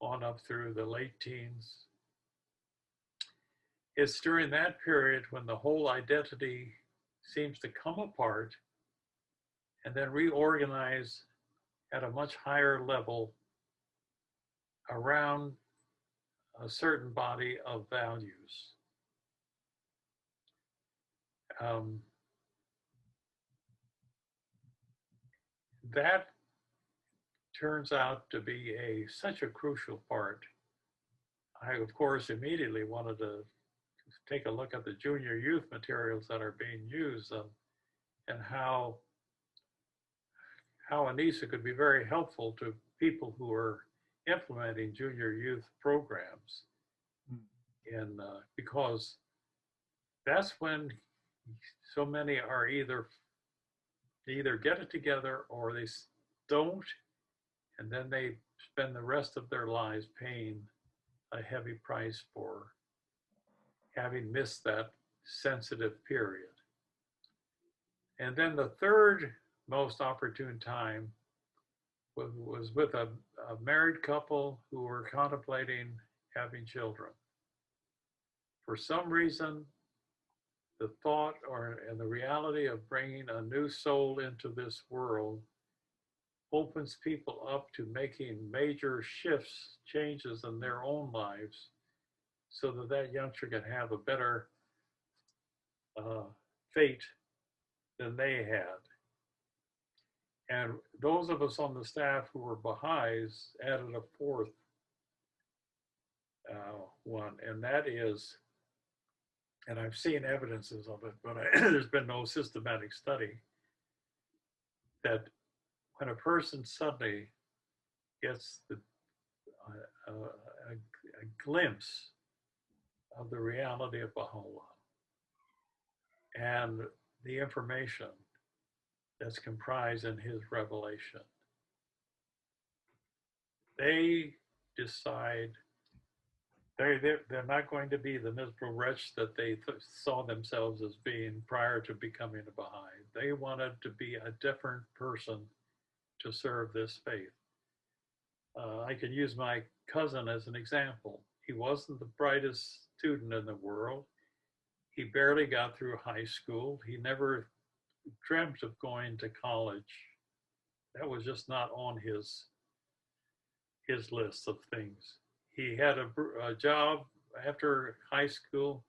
on up through the late teens. It's during that period when the whole identity seems to come apart and then reorganize at a much higher level around a certain body of values. That turns out to be such a crucial part. I, of course, immediately wanted to take a look at the junior youth materials that are being used and how Anisa could be very helpful to people who are implementing junior youth programs. And because that's when so many are either get it together or don't, and then they spend the rest of their lives paying a heavy price for having missed that sensitive period. And then the third most opportune time was with a married couple who were contemplating having children. For some reason, the thought and the reality of bringing a new soul into this world opens people up to making major shifts, changes in their own lives, so that that youngster can have a better fate than they had. And those of us on the staff who were Baha'is added a fourth one, and that is, and I've seen evidences of it, but there's been no systematic study, that when a person suddenly gets a glimpse of the reality of Baha'u'llah and the information that's comprised in his revelation, they decide they're not going to be the miserable wretch that they saw themselves as being prior to becoming a Baha'i. They wanted to be a different person to serve this faith. I can use my cousin as an example. He wasn't the brightest student in the world. He barely got through high school. He never dreamt of going to college. That was just not on his list of things. He had a job after high school,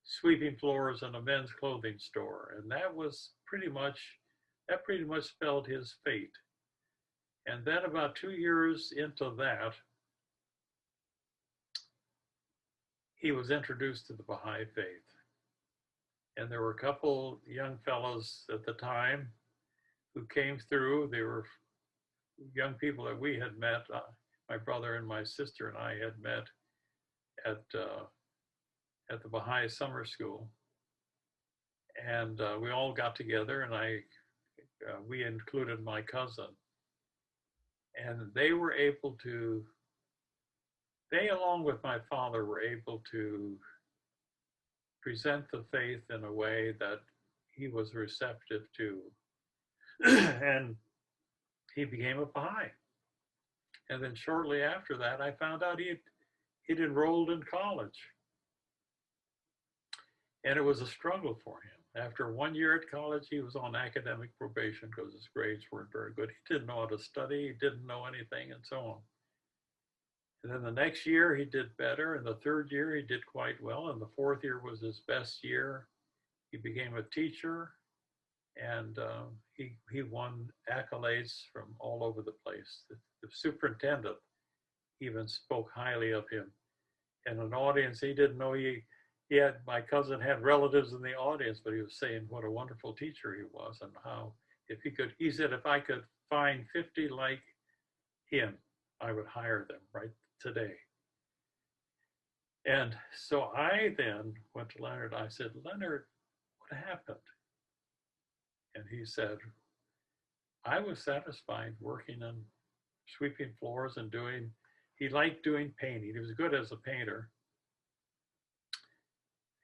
sweeping floors in a men's clothing store, and that pretty much spelled his fate. And then about 2 years into that, he was introduced to the Baha'i faith. And there were a couple young fellows at the time who came through. They were young people that we had met. My brother and my sister and I had met at the Baha'i summer school, and we all got together, and we included my cousin, and they along with my father were able to present the faith in a way that he was receptive to, and he became a Baha'i. And then shortly after that, I found out he'd enrolled in college. And it was a struggle for him. After 1 year at college, he was on academic probation because his grades weren't very good. He didn't know how to study, he didn't know anything, and so on. And then the next year, he did better. And the third year, he did quite well. And the fourth year was his best year. He became a teacher, and he won accolades from all over the place. The superintendent even spoke highly of him. In an audience, he didn't know my cousin had relatives in the audience, but he was saying what a wonderful teacher he was, and how he said, if I could find 50 like him, I would hire them right today. And so I then went to Leonard. I said, Leonard, what happened? And he said, I was satisfied working on sweeping floors and he liked doing painting. He was good as a painter.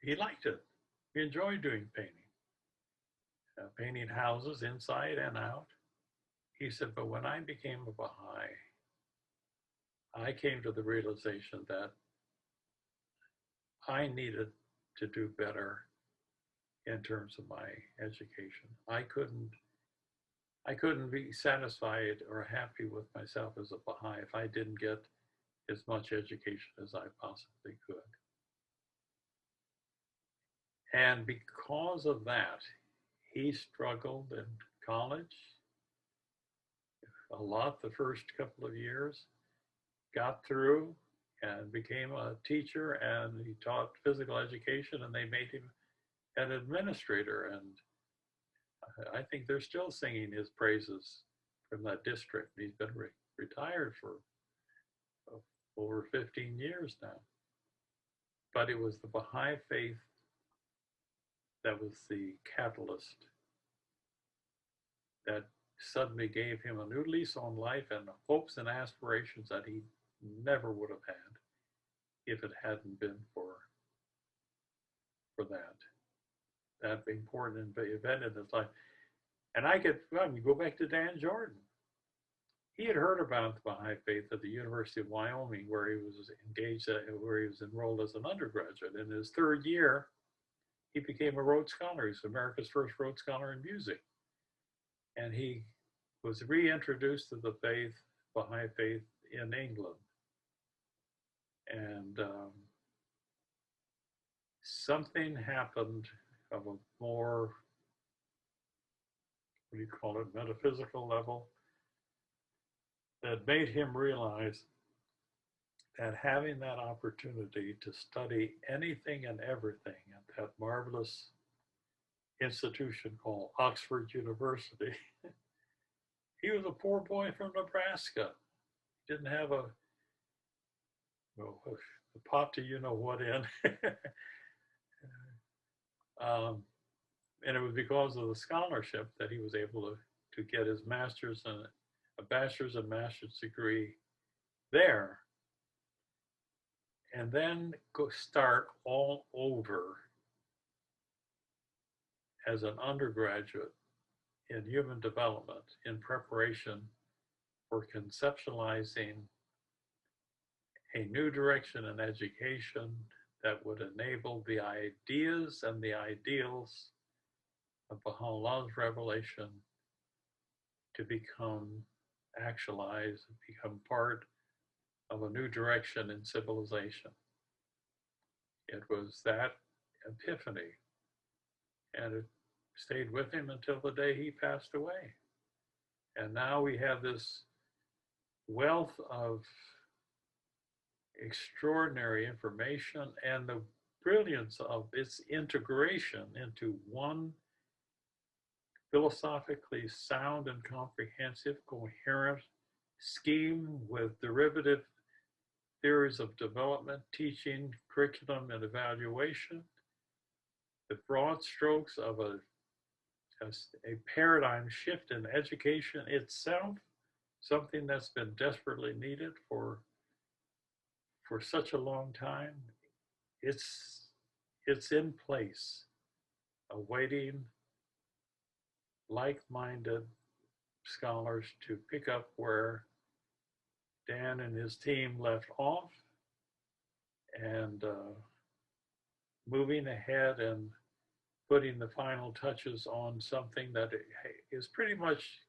He liked it. He enjoyed doing painting, painting houses inside and out. He said, but when I became a Baha'i, I came to the realization that I needed to do better in terms of my education. I couldn't be satisfied or happy with myself as a Baha'i if I didn't get as much education as I possibly could. And because of that, he struggled in college a lot the first couple of years, got through and became a teacher, and he taught physical education, and they made him an administrator. And I think they're still singing his praises from that district. He's been retired for over 15 years now. But it was the Baha'i faith that was the catalyst that suddenly gave him a new lease on life and hopes and aspirations that he never would have had if it hadn't been for that important event in his life. And I could go back to Dan Jordan. He had heard about the Baha'i faith at the University of Wyoming, where he was engaged, where he was enrolled as an undergraduate. In his third year, he became a Rhodes Scholar. He's America's first Rhodes Scholar in music. And he was reintroduced to the faith, Baha'i faith, in England. And something happened of a more, what do you call it, metaphysical level, that made him realize that having that opportunity to study anything and everything at that marvelous institution called Oxford University, he was a poor boy from Nebraska. He didn't have a pot to you know what in. And it was because of the scholarship that he was able to get his master's and a bachelor's and master's degree there, and then go start all over as an undergraduate in human development in preparation for conceptualizing a new direction in education that would enable the ideas and the ideals of Baha'u'llah's revelation to become actualized, become part of a new direction in civilization. It was that epiphany, and it stayed with him until the day he passed away. And now we have this wealth of extraordinary information and the brilliance of its integration into one philosophically sound and comprehensive, coherent scheme with derivative theories of development, teaching, curriculum, and evaluation. The broad strokes of a paradigm shift in education itself, something that's been desperately needed for such a long time. It's in place, awaiting like-minded scholars to pick up where Dan and his team left off, and moving ahead and putting the final touches on something that is pretty much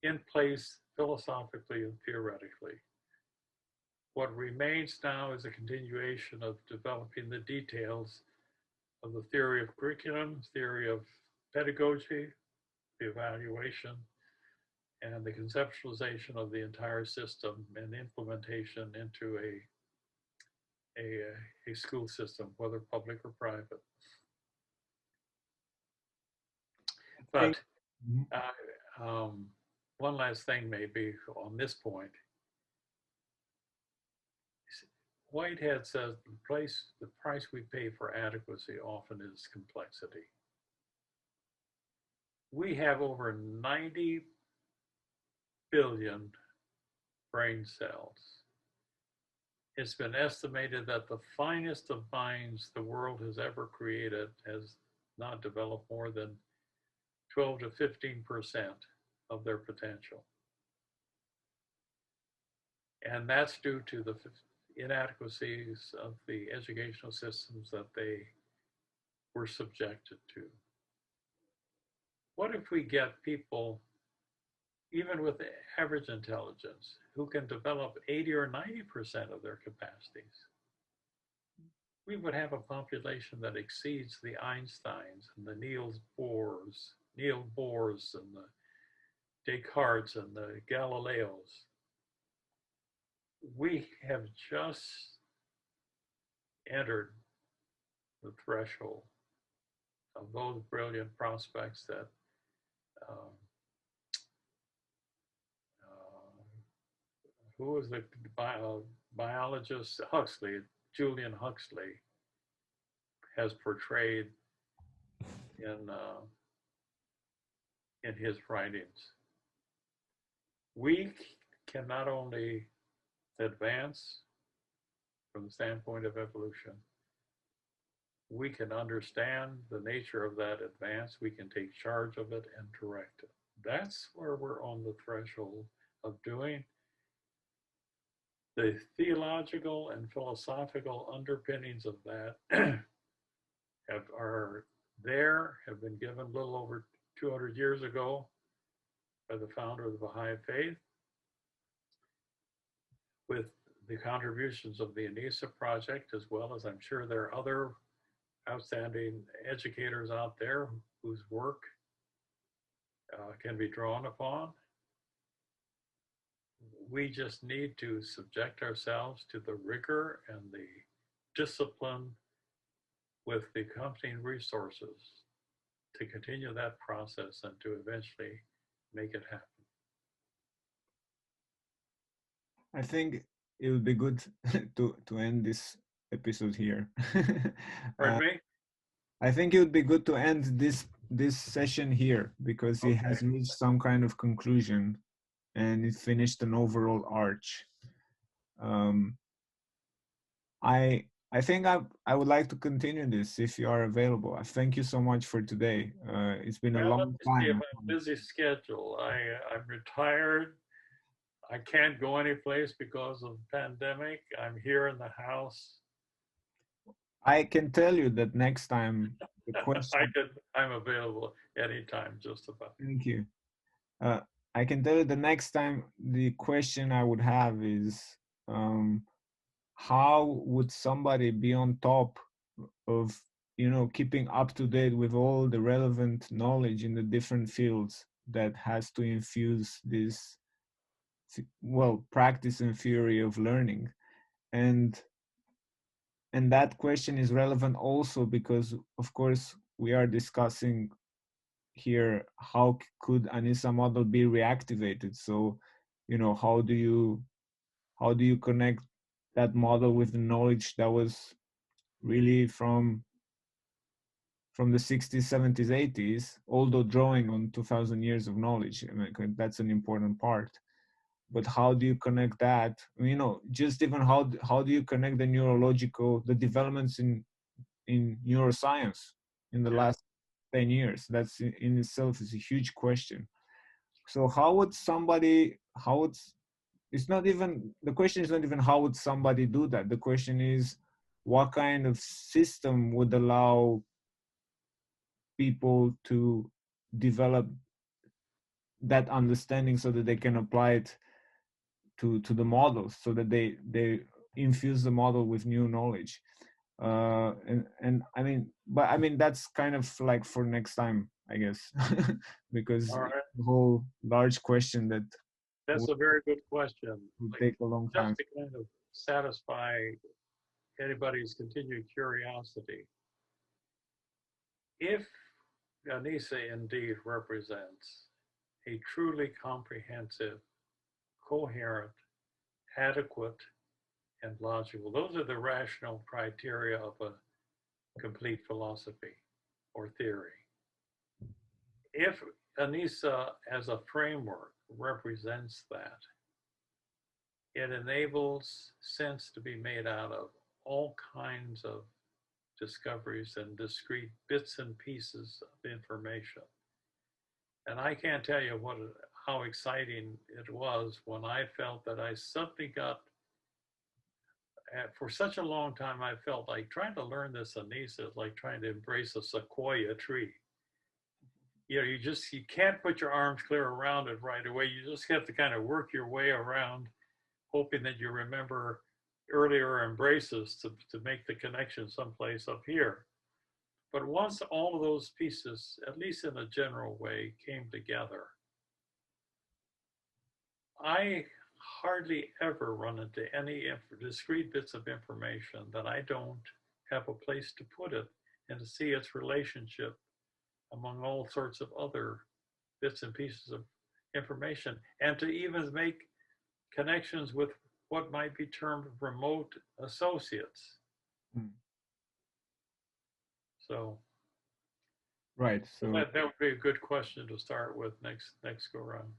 in place philosophically and theoretically. What remains now is a continuation of developing the details of the theory of curriculum, theory of pedagogy, the evaluation, and the conceptualization of the entire system and implementation into a school system, whether public or private. But one last thing maybe on this point. Whitehead says the price we pay for adequacy often is complexity. We have over 90 billion brain cells. It's been estimated that the finest of minds the world has ever created has not developed more than 12 to 15% of their potential. And that's due to the inadequacies of the educational systems that they were subjected to. What if we get people, even with average intelligence, who can develop 80 or 90% of their capacities? We would have a population that exceeds the Einsteins and the Niels Bohrs and the Descartes and the Galileos. We have just entered the threshold of those brilliant prospects that who was the biologist? Huxley, Julian Huxley, has portrayed in his writings. We can not only advance from the standpoint of evolution, we can understand the nature of that advance, we can take charge of it and direct it. That's where we're on the threshold of doing. The theological and philosophical underpinnings of that are there, have been given a little over 200 years ago by the founder of the Baha'i faith, with the contributions of the Anisa project, as well as I'm sure there are other outstanding educators out there whose work can be drawn upon. We just need to subject ourselves to the rigor and the discipline with the accompanying resources to continue that process and to eventually make it happen. I think it would be good to end this episode here. Pardon me? I think it would be good to end this session here because it Okay. has reached some kind of conclusion and it finished an overall arch. Um, I think I would like to continue this if you are available. I thank you so much for today. It's been a Well, let long me see time. about busy schedule. I'm retired. I can't go anyplace because of the pandemic. I'm here in the house. I can tell you that next time the question. I'm available anytime, just about. Thank you. Uh, I can tell you the next time the question I would have is, how would somebody be on top of, keeping up to date with all the relevant knowledge in the different fields that has to infuse this, well, practice and theory of learning. And that question is relevant also because, of course, we are discussing here how could Anisa model be reactivated. So, how do you connect that model with the knowledge that was really from the 60s, 70s, 80s, although drawing on 2000 years of knowledge. I mean, that's an important part. But how do you connect that? Just even how do you connect the developments in neuroscience in the Yeah. last 10 years? That's in itself is a huge question. So it's not even, the question is not even how would somebody do that. The question is what kind of system would allow people to develop that understanding so that they can apply it to the models, so that they infuse the model with new knowledge. And that's kind of like for next time, I guess. Because All it's right. a whole large question that That's would, a very good question. would Like, take a long just time. to kind of satisfy anybody's continued curiosity. If Anisa indeed represents a truly comprehensive, coherent, adequate, and logical, those are the rational criteria of a complete philosophy or theory. If Anisa as a framework represents that, it enables sense to be made out of all kinds of discoveries and discrete bits and pieces of information. And I can't tell you how exciting it was when I felt that I suddenly got, for such a long time, I felt like trying to learn this Anisa is like trying to embrace a sequoia tree. You can't put your arms clear around it right away. You just have to kind of work your way around, hoping that you remember earlier embraces to make the connection someplace up here. But once all of those pieces, at least in a general way, came together, I hardly ever run into any discrete bits of information that I don't have a place to put it and to see its relationship among all sorts of other bits and pieces of information, and to even make connections with what might be termed remote associates. Mm. So Right. So that would be a good question to start with next go around.